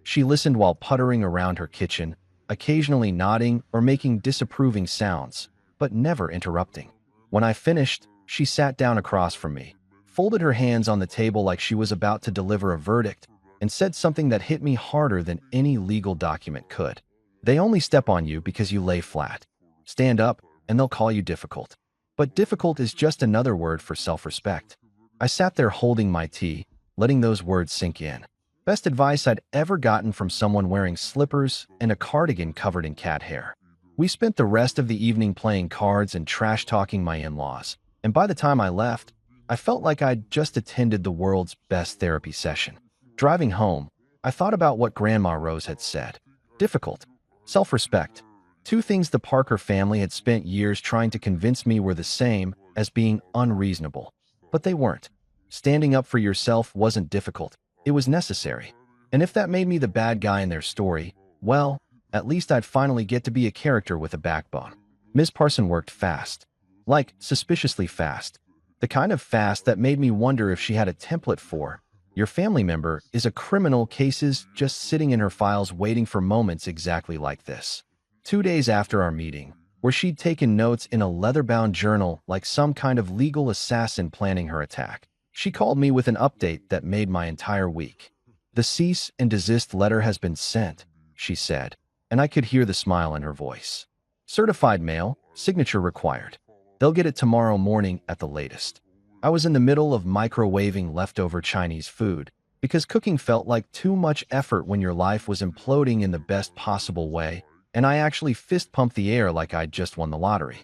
She listened while puttering around her kitchen, occasionally nodding or making disapproving sounds, but never interrupting. When I finished, she sat down across from me, folded her hands on the table like she was about to deliver a verdict, and said something that hit me harder than any legal document could. "They only step on you because you lay flat. Stand up, and they'll call you difficult. But difficult is just another word for self-respect." I sat there holding my tea, letting those words sink in. Best advice I'd ever gotten from someone wearing slippers and a cardigan covered in cat hair. We spent the rest of the evening playing cards and trash-talking my in-laws, and by the time I left, I felt like I'd just attended the world's best therapy session. Driving home, I thought about what Grandma Rose had said. Difficult. Self-respect. Two things the Parker family had spent years trying to convince me were the same as being unreasonable. But they weren't. Standing up for yourself wasn't difficult. It was necessary. And if that made me the bad guy in their story, well, at least I'd finally get to be a character with a backbone. Ms. Parson worked fast. Like, suspiciously fast. The kind of fast that made me wonder if she had a template for, your family member is a criminal cases just sitting in her files waiting for moments exactly like this. 2 days after our meeting, where she'd taken notes in a leather-bound journal like some kind of legal assassin planning her attack, she called me with an update that made my entire week. The cease and desist letter has been sent, she said, and I could hear the smile in her voice. Certified mail, signature required. They'll get it tomorrow morning at the latest. I was in the middle of microwaving leftover Chinese food because cooking felt like too much effort when your life was imploding in the best possible way, and I actually fist-pumped the air like I'd just won the lottery.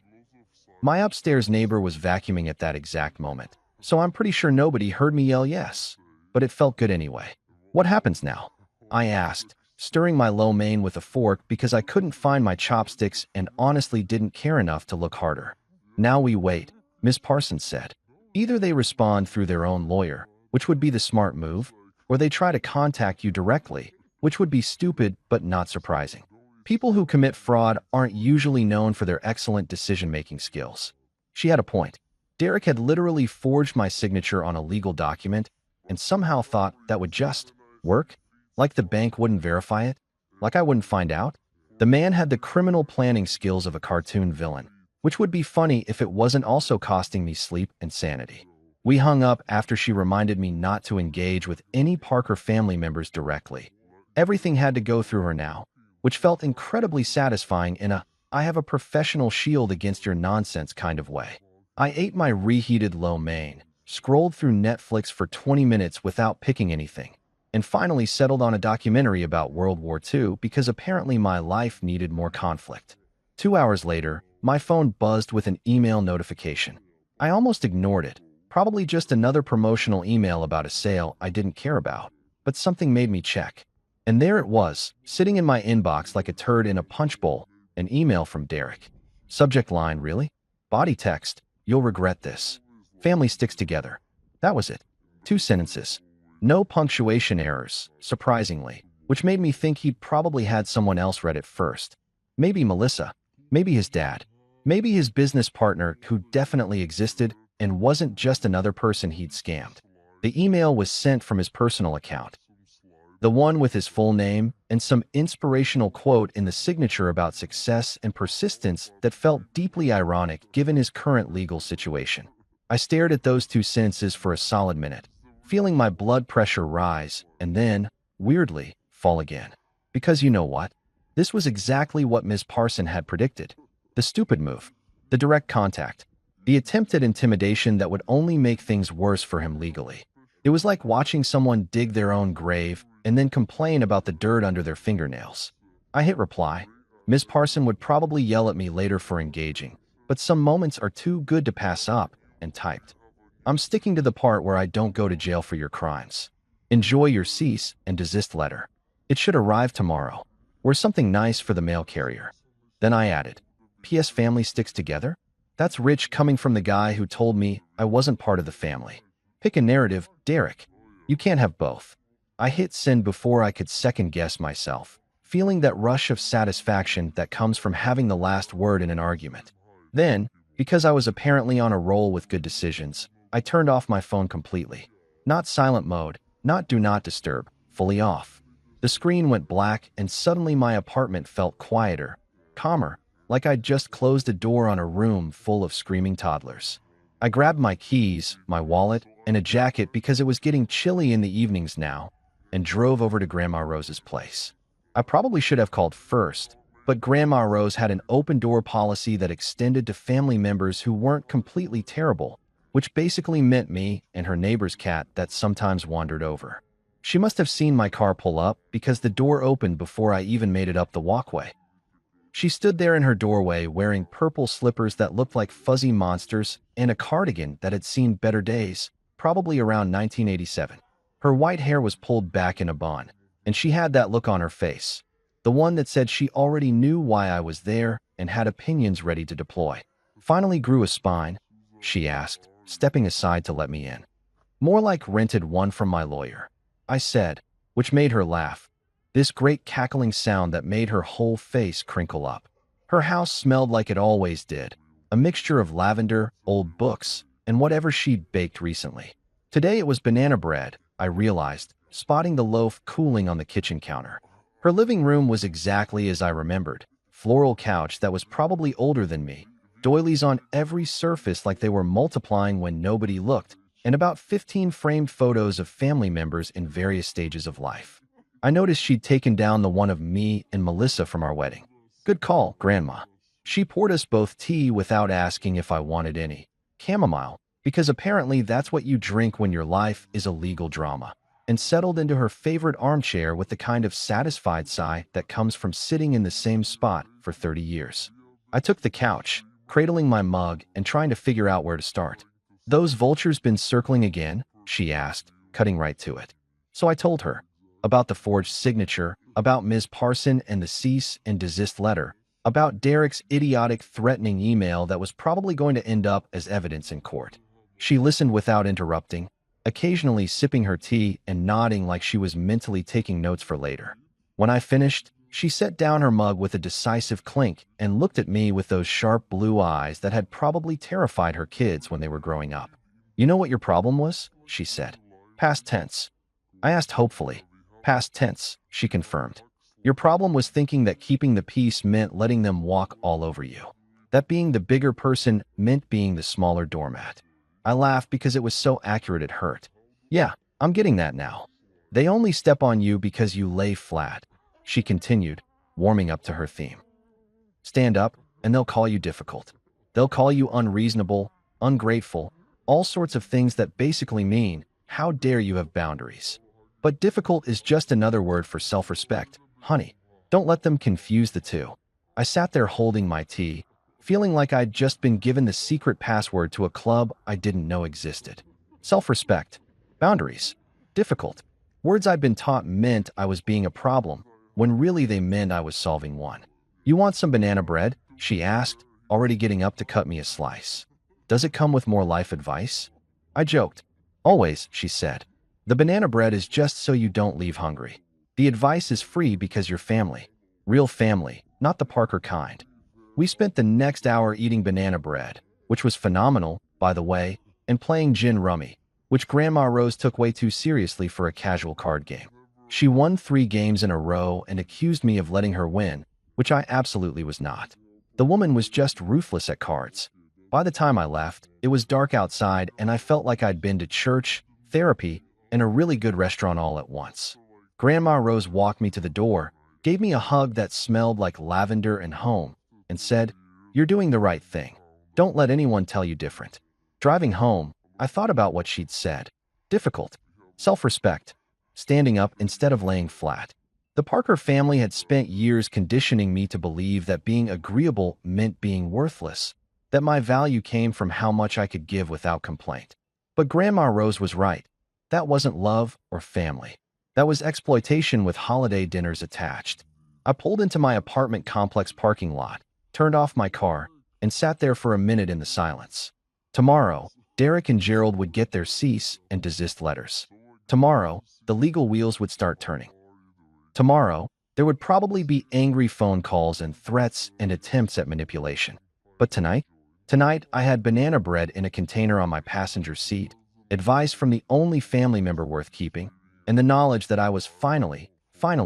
My upstairs neighbor was vacuuming at that exact moment, so I'm pretty sure nobody heard me yell yes, but it felt good anyway. What happens now? I asked, stirring my lo mein with a fork because I couldn't find my chopsticks and honestly didn't care enough to look harder. Now we wait, Ms. Parsons said. Either they respond through their own lawyer, which would be the smart move, or they try to contact you directly, which would be stupid but not surprising. People who commit fraud aren't usually known for their excellent decision-making skills. She had a point. Derek had literally forged my signature on a legal document and somehow thought that would just work? Like the bank wouldn't verify it? Like I wouldn't find out? The man had the criminal planning skills of a cartoon villain, which would be funny if it wasn't also costing me sleep and sanity. We hung up after she reminded me not to engage with any Parker family members directly. Everything had to go through her now, which felt incredibly satisfying in a I have a professional shield against your nonsense kind of way. I ate my reheated lo mein, scrolled through Netflix for 20 minutes without picking anything, and finally settled on a documentary about World War II because apparently my life needed more conflict. 2 hours later, my phone buzzed with an email notification. I almost ignored it, probably just another promotional email about a sale I didn't care about, but something made me check. And there it was, sitting in my inbox like a turd in a punch bowl, an email from Derek. Subject line, really? Body text, you'll regret this. Family sticks together. That was it. 2 sentences. No punctuation errors, surprisingly, which made me think he'd probably had someone else read it first. Maybe Melissa. Maybe his dad. Maybe his business partner who definitely existed and wasn't just another person he'd scammed. The email was sent from his personal account. The one with his full name and some inspirational quote in the signature about success and persistence that felt deeply ironic given his current legal situation. I stared at those 2 sentences for a solid minute, feeling my blood pressure rise and then, weirdly, fall again. Because you know what? This was exactly what Ms. Parson had predicted. The stupid move. The direct contact. The attempt at intimidation that would only make things worse for him legally. It was like watching someone dig their own grave and then complain about the dirt under their fingernails. I hit reply. Ms. Parson would probably yell at me later for engaging, but some moments are too good to pass up, and typed. I'm sticking to the part where I don't go to jail for your crimes. Enjoy your cease and desist letter. It should arrive tomorrow. Or something nice for the mail carrier. Then I added, P.S. family sticks together? That's rich coming from the guy who told me I wasn't part of the family. Pick a narrative, Derek. You can't have both. I hit send before I could second-guess myself, feeling that rush of satisfaction that comes from having the last word in an argument. Then, because I was apparently on a roll with good decisions, I turned off my phone completely. Not silent mode, not do not disturb, fully off. The screen went black and suddenly my apartment felt quieter, calmer, like I'd just closed a door on a room full of screaming toddlers. I grabbed my keys, my wallet, and a jacket because it was getting chilly in the evenings now, and drove over to Grandma Rose's place. I probably should have called first, but Grandma Rose had an open-door policy that extended to family members who weren't completely terrible, which basically meant me and her neighbor's cat that sometimes wandered over. She must have seen my car pull up because the door opened before I even made it up the walkway. She stood there in her doorway wearing purple slippers that looked like fuzzy monsters and a cardigan that had seen better days, probably around 1987. Her white hair was pulled back in a bun, and she had that look on her face, the one that said she already knew why I was there and had opinions ready to deploy. Finally grew a spine, she asked, stepping aside to let me in. More like rented one from my lawyer, I said, which made her laugh. This great cackling sound that made her whole face crinkle up. Her house smelled like it always did, a mixture of lavender, old books, and whatever she'd baked recently. Today it was banana bread, I realized, spotting the loaf cooling on the kitchen counter. Her living room was exactly as I remembered. Floral couch that was probably older than me, doilies on every surface like they were multiplying when nobody looked, and about 15 framed photos of family members in various stages of life. I noticed she'd taken down the one of me and Melissa from our wedding. Good call, Grandma. She poured us both tea without asking if I wanted any. Chamomile, because apparently that's what you drink when your life is a legal drama, and settled into her favorite armchair with the kind of satisfied sigh that comes from sitting in the same spot for 30 years. I took the couch, cradling my mug and trying to figure out where to start. "Those vultures been circling again?" she asked, cutting right to it. So I told her about the forged signature, about Ms. Parson and the cease and desist letter, about Derek's idiotic threatening email that was probably going to end up as evidence in court. She listened without interrupting, occasionally sipping her tea and nodding like she was mentally taking notes for later. When I finished, she set down her mug with a decisive clink and looked at me with those sharp blue eyes that had probably terrified her kids when they were growing up. "You know what your problem was?" she said. "Past tense." I asked hopefully. "Past tense," she confirmed. "Your problem was thinking that keeping the peace meant letting them walk all over you. That being the bigger person meant being the smaller doormat." I laughed because it was so accurate it hurt. "Yeah, I'm getting that now. They only step on you because you lay flat," she continued, warming up to her theme. "Stand up, and they'll call you difficult. They'll call you unreasonable, ungrateful, all sorts of things that basically mean, how dare you have boundaries. But difficult is just another word for self-respect, honey. Don't let them confuse the two." I sat there holding my tea, feeling like I'd just been given the secret password to a club I didn't know existed. Self-respect, boundaries, difficult. Words I'd been taught meant I was being a problem, when really they meant I was solving one. "You want some banana bread?" she asked, already getting up to cut me a slice. "Does it come with more life advice?" I joked. "Always," she said. "The banana bread is just so you don't leave hungry. The advice is free because you're family. Real family, not the Parker kind." We spent the next hour eating banana bread, which was phenomenal, by the way, and playing gin rummy, which Grandma Rose took way too seriously for a casual card game. She won 3 games in a row and accused me of letting her win, which I absolutely was not. The woman was just ruthless at cards. By the time I left, it was dark outside and I felt like I'd been to church, therapy, and a really good restaurant all at once. Grandma Rose walked me to the door, gave me a hug that smelled like lavender and home, and said, "You're doing the right thing. Don't let anyone tell you different." Driving home, I thought about what she'd said. Difficult. Self-respect. Standing up instead of laying flat. The Parker family had spent years conditioning me to believe that being agreeable meant being worthless, that my value came from how much I could give without complaint. But Grandma Rose was right. That wasn't love or family. That was exploitation with holiday dinners attached. I pulled into my apartment complex parking lot, turned off my car, and sat there for a minute in the silence. Tomorrow, Derek and Gerald would get their cease and desist letters. Tomorrow, the legal wheels would start turning. Tomorrow, there would probably be angry phone calls and threats and attempts at manipulation. But tonight I had banana bread in a container on my passenger seat, advice from the only family member worth keeping, and the knowledge that I was finally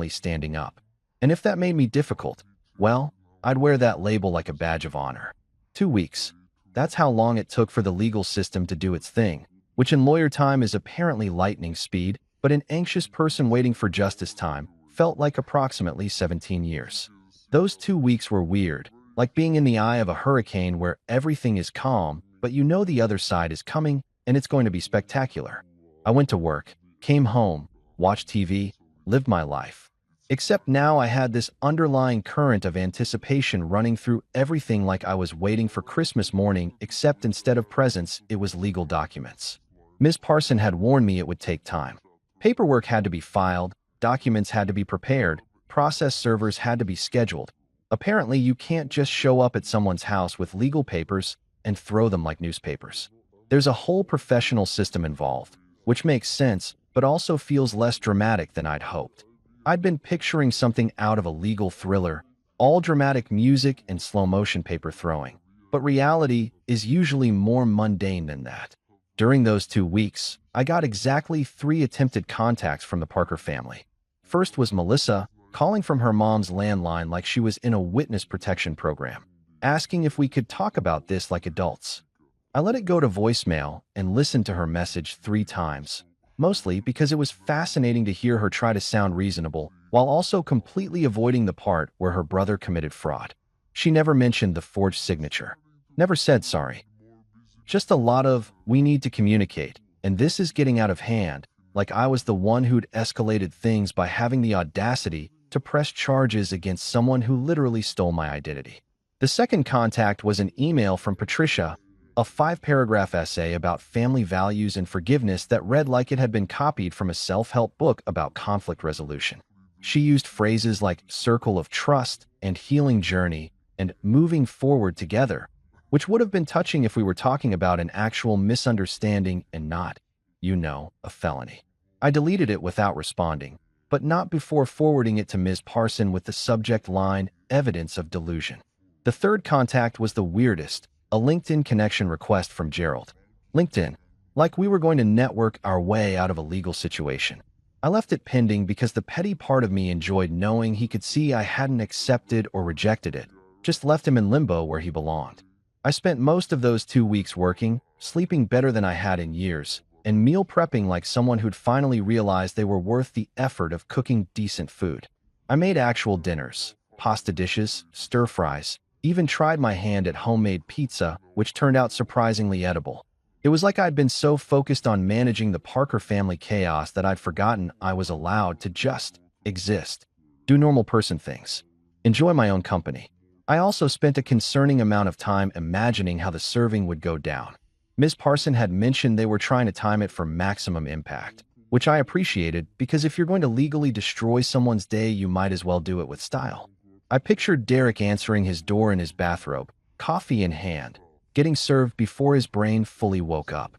standing up. And if that made me difficult, well, I'd wear that label like a badge of honor. 2 weeks. That's how long it took for the legal system to do its thing, which in lawyer time is apparently lightning speed, but an anxious person waiting for justice time felt like approximately 17 years. Those 2 weeks were weird, like being in the eye of a hurricane where everything is calm, but you know the other side is coming and it's going to be spectacular. I went to work, came home, watched TV, lived my life. Except now I had this underlying current of anticipation running through everything like I was waiting for Christmas morning, except instead of presents, it was legal documents. Ms. Parson had warned me it would take time. Paperwork had to be filed, documents had to be prepared, process servers had to be scheduled. Apparently, you can't just show up at someone's house with legal papers and throw them like newspapers. There's a whole professional system involved, which makes sense, but also feels less dramatic than I'd hoped. I'd been picturing something out of a legal thriller, all dramatic music and slow-motion paper throwing. But reality is usually more mundane than that. During those 2 weeks, I got exactly 3 attempted contacts from the Parker family. First was Melissa, calling from her mom's landline like she was in a witness protection program, asking if we could talk about this like adults. I let it go to voicemail and listened to her message 3 times, mostly because it was fascinating to hear her try to sound reasonable while also completely avoiding the part where her brother committed fraud. She never mentioned the forged signature, never said sorry. Just a lot of, we need to communicate, and this is getting out of hand, like I was the one who'd escalated things by having the audacity to press charges against someone who literally stole my identity. The second contact was an email from Patricia, a 5-paragraph essay about family values and forgiveness that read like it had been copied from a self-help book about conflict resolution. She used phrases like circle of trust and healing journey and moving forward together, which would have been touching if we were talking about an actual misunderstanding and not, a felony. I deleted it without responding, but not before forwarding it to Ms. Parson with the subject line, evidence of delusion. The third contact was the weirdest, a LinkedIn connection request from Gerald. LinkedIn, like we were going to network our way out of a legal situation. I left it pending because the petty part of me enjoyed knowing he could see I hadn't accepted or rejected it, just left him in limbo where he belonged. I spent most of those 2 weeks working, sleeping better than I had in years, and meal prepping like someone who'd finally realized they were worth the effort of cooking decent food. I made actual dinners, pasta dishes, stir-fries, even tried my hand at homemade pizza, which turned out surprisingly edible. It was like I'd been so focused on managing the Parker family chaos that I'd forgotten I was allowed to just exist, do normal person things, enjoy my own company. I also spent a concerning amount of time imagining how the serving would go down. Ms. Parson had mentioned they were trying to time it for maximum impact, which I appreciated because if you're going to legally destroy someone's day, you might as well do it with style. I pictured Derek answering his door in his bathrobe, coffee in hand, getting served before his brain fully woke up.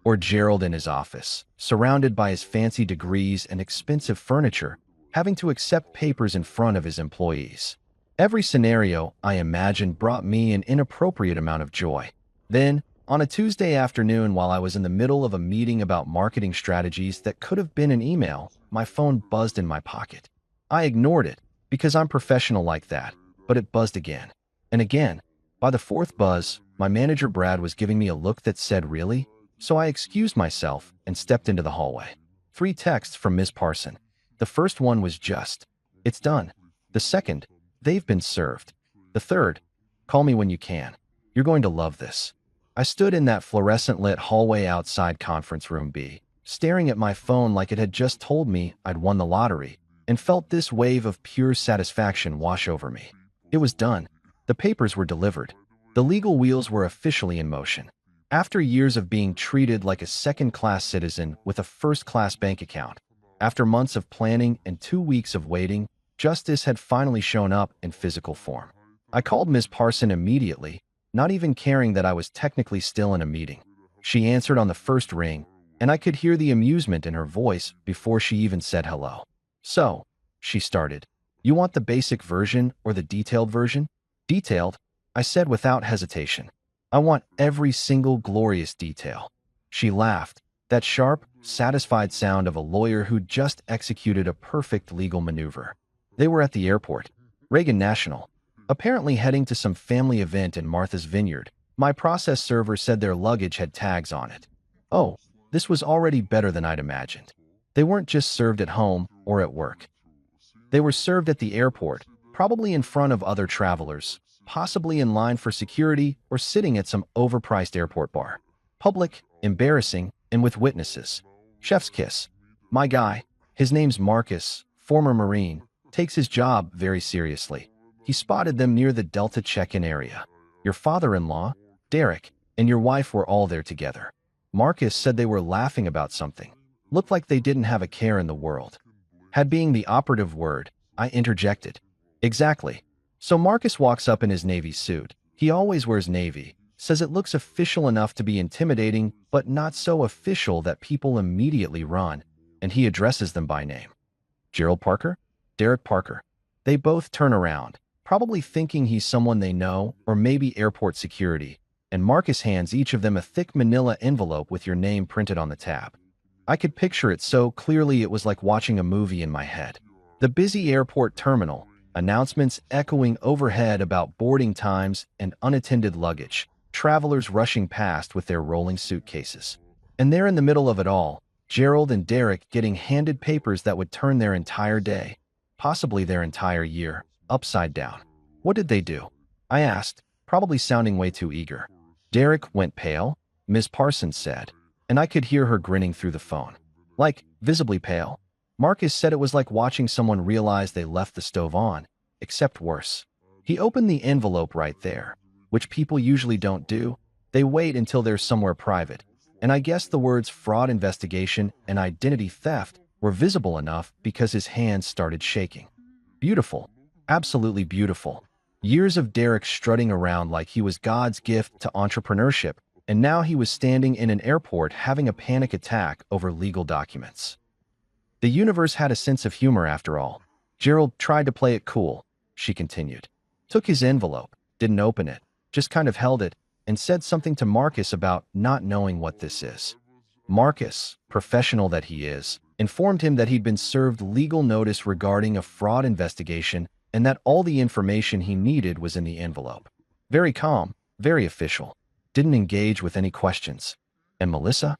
Or Gerald in his office, surrounded by his fancy degrees and expensive furniture, having to accept papers in front of his employees. Every scenario, I imagined, brought me an inappropriate amount of joy. Then, on a Tuesday afternoon while I was in the middle of a meeting about marketing strategies that could have been an email, my phone buzzed in my pocket. I ignored it, because I'm professional like that, but it buzzed again. And again. By the 4th buzz, my manager Brad was giving me a look that said, "Really?" So I excused myself and stepped into the hallway. 3 texts from Ms. Parson. The first one was just, "It's done." The second, "They've been served." The third, "Call me when you can. You're going to love this." I stood in that fluorescent-lit hallway outside Conference Room B, staring at my phone like it had just told me I'd won the lottery, and felt this wave of pure satisfaction wash over me. It was done. The papers were delivered. The legal wheels were officially in motion. After years of being treated like a second-class citizen with a first-class bank account, after months of planning and 2 weeks of waiting, justice had finally shown up in physical form. I called Ms. Parson immediately, not even caring that I was technically still in a meeting. She answered on the first ring, and I could hear the amusement in her voice before she even said hello. "So," she started, "you want the basic version or the detailed version?" "Detailed," I said without hesitation. "I want every single glorious detail." She laughed, that sharp, satisfied sound of a lawyer who'd just executed a perfect legal maneuver. They were at the airport, Reagan National, apparently heading to some family event in Martha's Vineyard. My process server said their luggage had tags on it. Oh, this was already better than I'd imagined. They weren't just served at home or at work. They were served at the airport, probably in front of other travelers, possibly in line for security or sitting at some overpriced airport bar. Public, embarrassing, and with witnesses. Chef's kiss. My guy, his name's Marcus, former Marine, takes his job very seriously. He spotted them near the Delta check-in area. Your father-in-law, Derek, and your wife were all there together. Marcus said they were laughing about something. Looked like they didn't have a care in the world. Had being the operative word, I interjected. Exactly. So Marcus walks up in his Navy suit. He always wears Navy, says it looks official enough to be intimidating, but not so official that people immediately run, and he addresses them by name. Gerald Parker? Derek Parker. They both turn around, probably thinking he's someone they know, or maybe airport security, and Marcus hands each of them a thick manila envelope with your name printed on the tab. I could picture it so clearly it was like watching a movie in my head. The busy airport terminal, announcements echoing overhead about boarding times and unattended luggage, travelers rushing past with their rolling suitcases. And there in the middle of it all, Gerald and Derek getting handed papers that would turn their entire day, possibly their entire year, upside down. What did they do? I asked, probably sounding way too eager. Derek went pale, Ms. Parsons said, and I could hear her grinning through the phone. Like, visibly pale. Marcus said it was like watching someone realize they left the stove on, except worse. He opened the envelope right there, which people usually don't do. They wait until they're somewhere private. And I guess the words fraud investigation and identity theft were visible enough because his hands started shaking. Beautiful. Absolutely beautiful. Years of Derek strutting around like he was God's gift to entrepreneurship, and now he was standing in an airport having a panic attack over legal documents. The universe had a sense of humor after all. Gerald tried to play it cool, she continued. Took his envelope, didn't open it, just kind of held it, and said something to Marcus about not knowing what this is. Marcus, professional that he is, informed him that he'd been served legal notice regarding a fraud investigation and that all the information he needed was in the envelope. Very calm, very official. Didn't engage with any questions. And Melissa?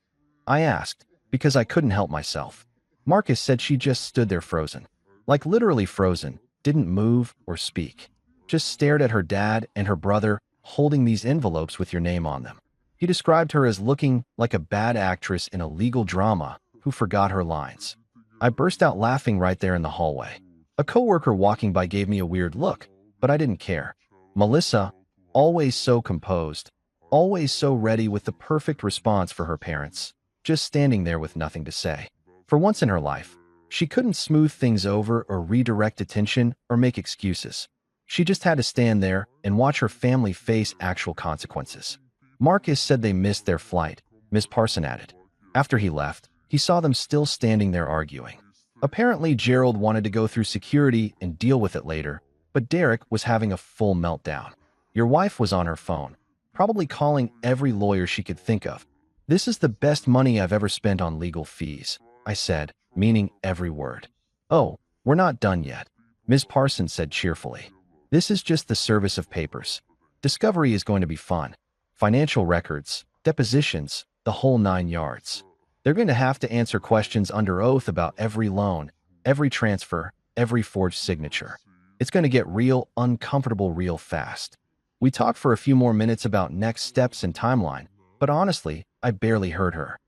I asked, because I couldn't help myself. Marcus said she just stood there frozen. Like literally frozen, didn't move or speak. Just stared at her dad and her brother holding these envelopes with your name on them. He described her as looking like a bad actress in a legal drama who forgot her lines. I burst out laughing right there in the hallway. A coworker walking by gave me a weird look, but I didn't care. Melissa, always so composed, always so ready with the perfect response for her parents, just standing there with nothing to say. For once in her life, she couldn't smooth things over or redirect attention or make excuses. She just had to stand there and watch her family face actual consequences. Marcus said they missed their flight, Ms. Parson added. After he left, he saw them still standing there arguing. Apparently, Gerald wanted to go through security and deal with it later, but Derek was having a full meltdown. Your wife was on her phone, probably calling every lawyer she could think of. This is the best money I've ever spent on legal fees, I said, meaning every word. Oh, we're not done yet, Ms. Parsons said cheerfully. This is just the service of papers. Discovery is going to be fun. Financial records, depositions, the whole 9 yards. They're going to have to answer questions under oath about every loan, every transfer, every forged signature. It's going to get real uncomfortable real fast. We talked for a few more minutes about next steps and timeline, but honestly, I barely heard her.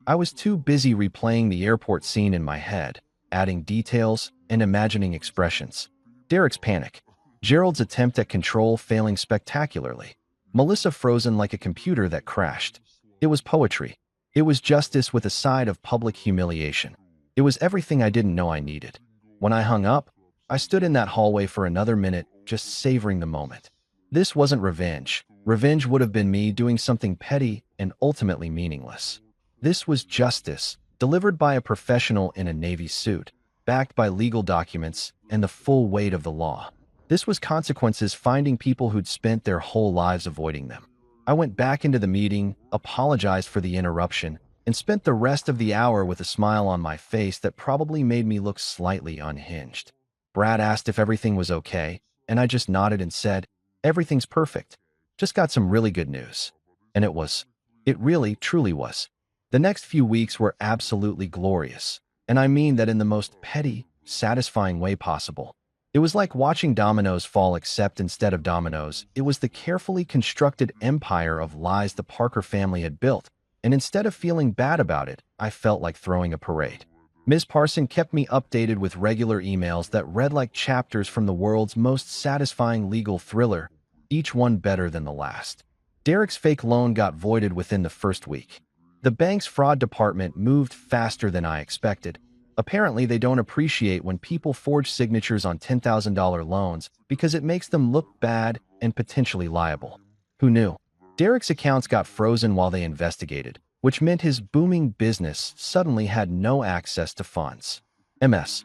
I was too busy replaying the airport scene in my head, adding details and imagining expressions. Derek's panic. Gerald's attempt at control failing spectacularly. Melissa frozen like a computer that crashed. It was poetry. It was justice with a side of public humiliation. It was everything I didn't know I needed. When I hung up, I stood in that hallway for another minute, just savoring the moment. This wasn't revenge. Revenge would have been me doing something petty and ultimately meaningless. This was justice, delivered by a professional in a Navy suit, backed by legal documents and the full weight of the law. This was consequences finding people who'd spent their whole lives avoiding them. I went back into the meeting, apologized for the interruption, and spent the rest of the hour with a smile on my face that probably made me look slightly unhinged. Brad asked if everything was okay, and I just nodded and said, "Everything's perfect. Just got some really good news." And it was. It really, truly was. The next few weeks were absolutely glorious, and I mean that in the most petty, satisfying way possible. It was like watching dominoes fall, except instead of dominoes, it was the carefully constructed empire of lies the Parker family had built, and instead of feeling bad about it, I felt like throwing a parade. Ms. Parson kept me updated with regular emails that read like chapters from the world's most satisfying legal thriller, each one better than the last. Derek's fake loan got voided within the first week. The bank's fraud department moved faster than I expected. Apparently, they don't appreciate when people forge signatures on $10,000 loans because it makes them look bad and potentially liable. Who knew? Derek's accounts got frozen while they investigated, which meant his booming business suddenly had no access to funds. MS.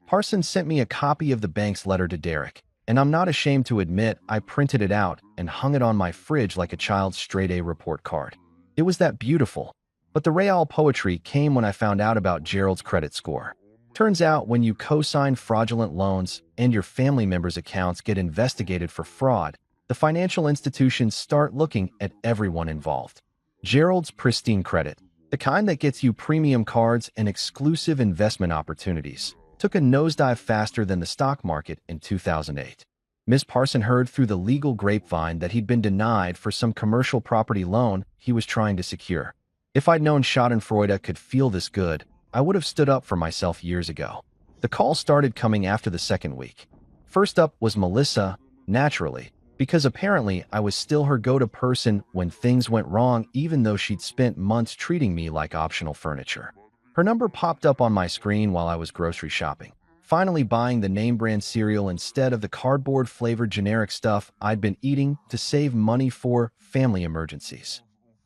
Parsons sent me a copy of the bank's letter to Derek, and I'm not ashamed to admit I printed it out and hung it on my fridge like a child's straight-A report card. It was that beautiful. But the real poetry came when I found out about Gerald's credit score. Turns out when you co-sign fraudulent loans and your family members' accounts get investigated for fraud, the financial institutions start looking at everyone involved. Gerald's pristine credit, the kind that gets you premium cards and exclusive investment opportunities, took a nosedive faster than the stock market in 2008. Ms. Parson heard through the legal grapevine that he'd been denied for some commercial property loan he was trying to secure. If I'd known Schadenfreude could feel this good, I would have stood up for myself years ago. The call started coming after the second week. First up was Melissa, naturally, because apparently I was still her go-to person when things went wrong even though she'd spent months treating me like optional furniture. Her number popped up on my screen while I was grocery shopping, finally buying the name-brand cereal instead of the cardboard-flavored generic stuff I'd been eating to save money for family emergencies.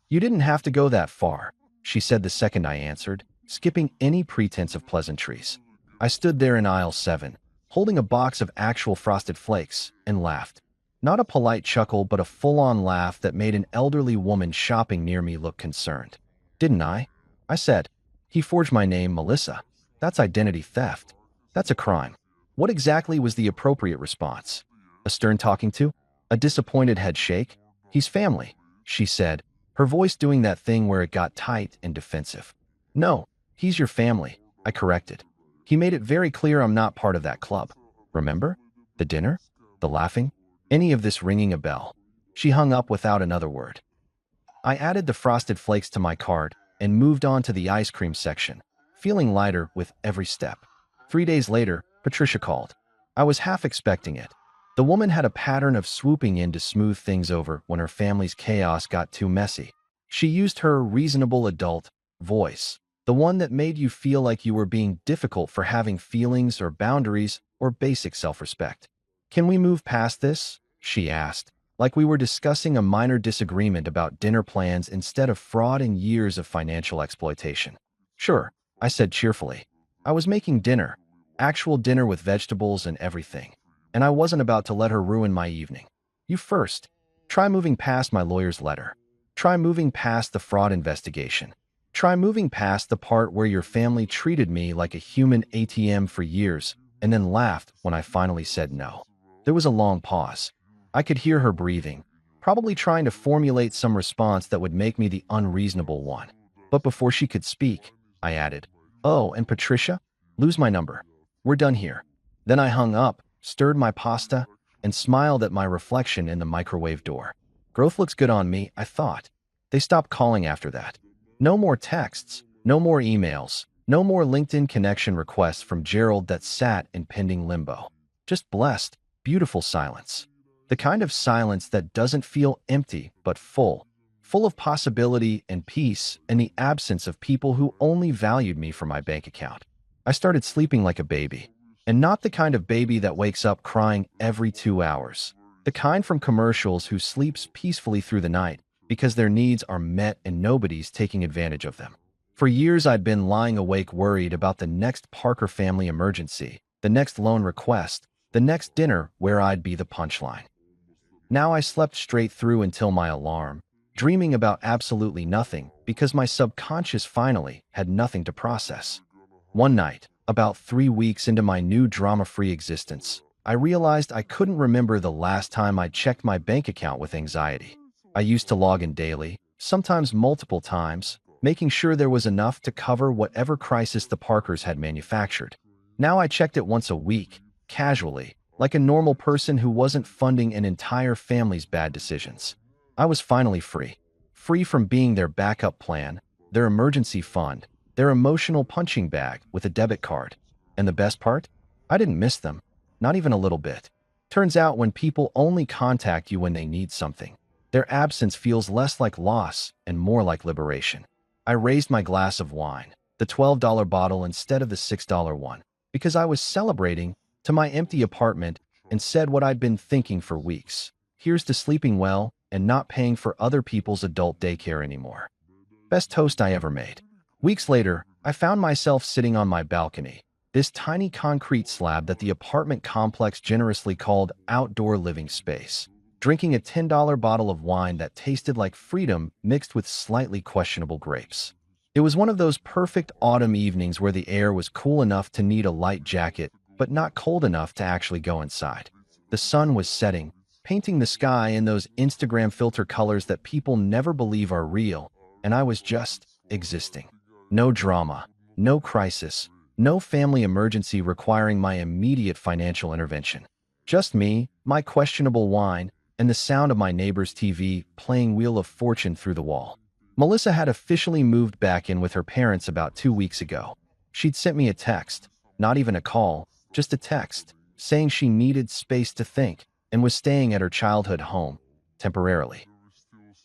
"You didn't have to go that far," she said the second I answered, skipping any pretense of pleasantries. I stood there in aisle 7, holding a box of actual Frosted Flakes, and laughed. Not a polite chuckle, but a full-on laugh that made an elderly woman shopping near me look concerned. "Didn't I?" I said. "He forged my name, Melissa. That's identity theft. That's a crime." What exactly was the appropriate response? A stern talking to? A disappointed head shake? "He's family," she said, her voice doing that thing where it got tight and defensive. "No, he's your family," I corrected. "He made it very clear I'm not part of that club. Remember? The dinner? The laughing? Any of this ringing a bell?" She hung up without another word. I added the Frosted Flakes to my cart and moved on to the ice cream section, feeling lighter with every step. 3 days later, Patricia called. I was half expecting it. The woman had a pattern of swooping in to smooth things over when her family's chaos got too messy. She used her reasonable adult voice, the one that made you feel like you were being difficult for having feelings or boundaries or basic self-respect. "Can we move past this?" she asked, like we were discussing a minor disagreement about dinner plans instead of fraud and years of financial exploitation. "Sure," I said cheerfully. I was making dinner, actual dinner with vegetables and everything, and I wasn't about to let her ruin my evening. "You first. Try moving past my lawyer's letter. Try moving past the fraud investigation. Try moving past the part where your family treated me like a human ATM for years and then laughed when I finally said no." There was a long pause. I could hear her breathing, probably trying to formulate some response that would make me the unreasonable one. But before she could speak, I added, "Oh, and Patricia, lose my number. We're done here." Then I hung up, stirred my pasta, and smiled at my reflection in the microwave door. Growth looks good on me, I thought. They stopped calling after that. No more texts, no more emails, no more LinkedIn connection requests from Gerald that sat in pending limbo. Just blessed, beautiful silence. The kind of silence that doesn't feel empty but full of possibility and peace and the absence of people who only valued me for my bank account. I started sleeping like a baby, and not the kind of baby that wakes up crying every 2 hours. The kind from commercials who sleeps peacefully through the night because their needs are met and nobody's taking advantage of them. For years I'd been lying awake worried about the next Parker family emergency, the next loan request, the next dinner where I'd be the punchline. Now I slept straight through until my alarm, dreaming about absolutely nothing because my subconscious finally had nothing to process. One night, about 3 weeks into my new drama-free existence, I realized I couldn't remember the last time I checked my bank account with anxiety. I used to log in daily, sometimes multiple times, making sure there was enough to cover whatever crisis the Parkers had manufactured. Now I checked it once a week, casually, like a normal person who wasn't funding an entire family's bad decisions. I was finally free. Free from being their backup plan, their emergency fund, their emotional punching bag with a debit card. And the best part? I didn't miss them. Not even a little bit. Turns out when people only contact you when they need something, their absence feels less like loss and more like liberation. I raised my glass of wine, the $12 bottle instead of the $6 one, because I was celebrating, to my empty apartment, and said what I'd been thinking for weeks. "Here's to sleeping well, and not paying for other people's adult daycare anymore. Best toast I ever made. Weeks later, I found myself sitting on my balcony, this tiny concrete slab that the apartment complex generously called outdoor living space, drinking a $10 bottle of wine that tasted like freedom mixed with slightly questionable grapes. It was one of those perfect autumn evenings where the air was cool enough to need a light jacket, but not cold enough to actually go inside. The sun was setting, painting the sky in those Instagram filter colors that people never believe are real, and I was just existing. No drama, no crisis, no family emergency requiring my immediate financial intervention. Just me, my questionable wine, and the sound of my neighbor's TV playing Wheel of Fortune through the wall. Melissa had officially moved back in with her parents about 2 weeks ago. She'd sent me a text, not even a call, just a text, saying she needed space to think and was staying at her childhood home, temporarily.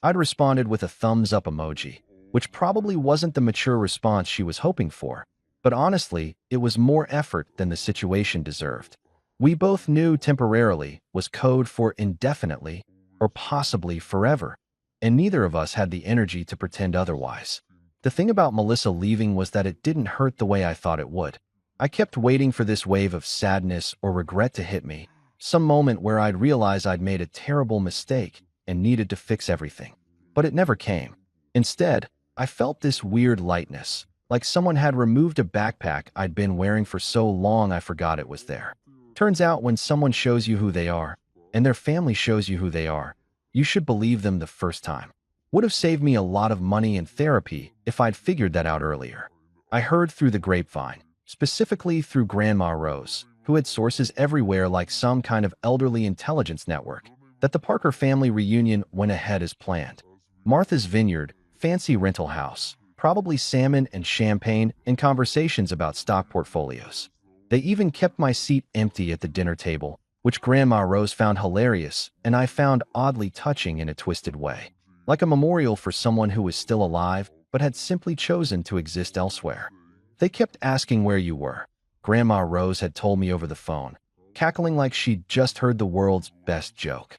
I'd responded with a thumbs up emoji, which probably wasn't the mature response she was hoping for, but honestly, it was more effort than the situation deserved. We both knew temporarily was code for indefinitely or possibly forever, and neither of us had the energy to pretend otherwise. The thing about Melissa leaving was that it didn't hurt the way I thought it would. I kept waiting for this wave of sadness or regret to hit me, some moment where I'd realize I'd made a terrible mistake and needed to fix everything. But it never came. Instead, I felt this weird lightness, like someone had removed a backpack I'd been wearing for so long I forgot it was there. Turns out when someone shows you who they are, and their family shows you who they are, you should believe them the first time. Would have saved me a lot of money and therapy if I'd figured that out earlier. I heard through the grapevine, specifically through Grandma Rose, who had sources everywhere like some kind of elderly intelligence network, that the Parker family reunion went ahead as planned. Martha's Vineyard, fancy rental house, probably salmon and champagne, and conversations about stock portfolios. They even kept my seat empty at the dinner table, which Grandma Rose found hilarious and I found oddly touching in a twisted way. Like a memorial for someone who was still alive but had simply chosen to exist elsewhere. They kept asking where you were. Grandma Rose had told me over the phone, cackling like she'd just heard the world's best joke.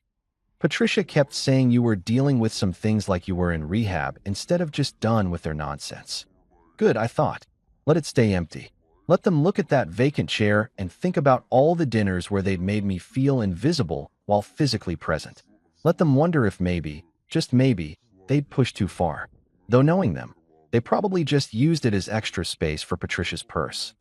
Patricia kept saying you were dealing with some things like you were in rehab instead of just done with their nonsense. Good, I thought. Let it stay empty. Let them look at that vacant chair and think about all the dinners where they'd made me feel invisible while physically present. Let them wonder if maybe, just maybe, they'd pushed too far. Though knowing them, they probably just used it as extra space for Patricia's purse.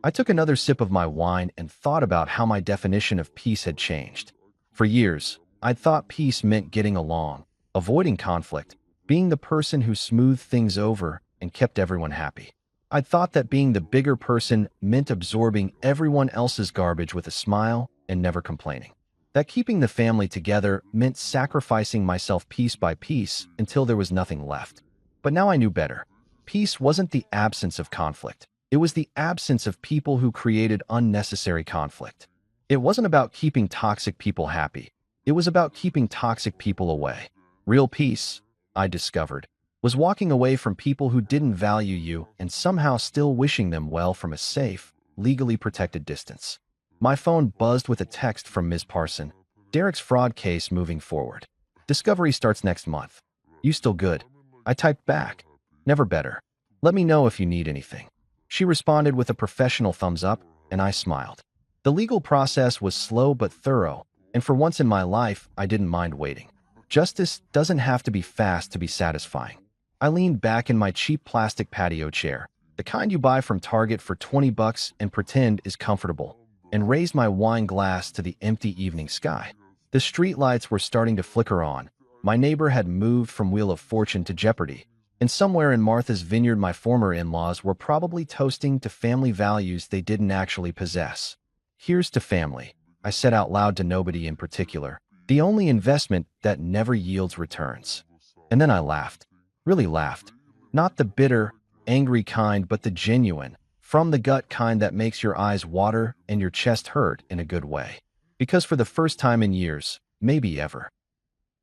I took another sip of my wine and thought about how my definition of peace had changed. For years, I'd thought peace meant getting along, avoiding conflict, being the person who smoothed things over and kept everyone happy. I'd thought that being the bigger person meant absorbing everyone else's garbage with a smile and never complaining. That keeping the family together meant sacrificing myself piece by piece until there was nothing left. But now I knew better. Peace wasn't the absence of conflict. It was the absence of people who created unnecessary conflict. It wasn't about keeping toxic people happy. It was about keeping toxic people away. Real peace, I discovered, was walking away from people who didn't value you and somehow still wishing them well from a safe, legally protected distance. My phone buzzed with a text from Ms. Parson. Derek's fraud case moving forward. Discovery starts next month. You still good? I typed back. Never better. Let me know if you need anything. She responded with a professional thumbs up, and I smiled. The legal process was slow but thorough, and for once in my life, I didn't mind waiting. Justice doesn't have to be fast to be satisfying. I leaned back in my cheap plastic patio chair, the kind you buy from Target for $20 and pretend is comfortable, and raised my wine glass to the empty evening sky. The streetlights were starting to flicker on. My neighbor had moved from Wheel of Fortune to Jeopardy, and somewhere in Martha's Vineyard my former in-laws were probably toasting to family values they didn't actually possess. Here's to family, I said out loud to nobody in particular, the only investment that never yields returns. And then I laughed. Really laughed. Not the bitter, angry kind, but the genuine, from the gut kind that makes your eyes water and your chest hurt in a good way. Because for the first time in years, maybe ever,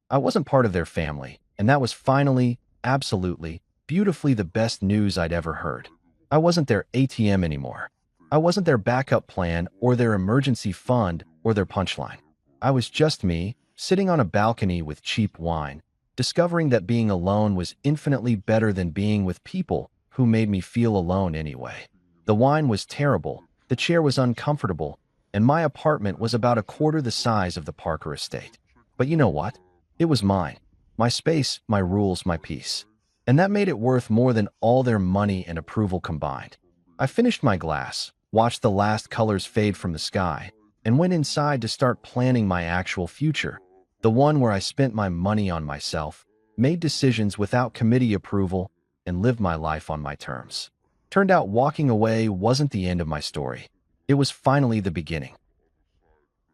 I wasn't part of their family, and that was finally, absolutely, beautifully the best news I'd ever heard. I wasn't their ATM anymore. I wasn't their backup plan or their emergency fund or their punchline. I was just me, sitting on a balcony with cheap wine, discovering that being alone was infinitely better than being with people who made me feel alone anyway. The wine was terrible, the chair was uncomfortable, and my apartment was about a quarter the size of the Parker estate. But you know what? It was mine. My space, my rules, my peace. And that made it worth more than all their money and approval combined. I finished my glass, watched the last colors fade from the sky, and went inside to start planning my actual future, the one where I spent my money on myself, made decisions without committee approval, and lived my life on my terms. Turned out walking away wasn't the end of my story. It was finally the beginning.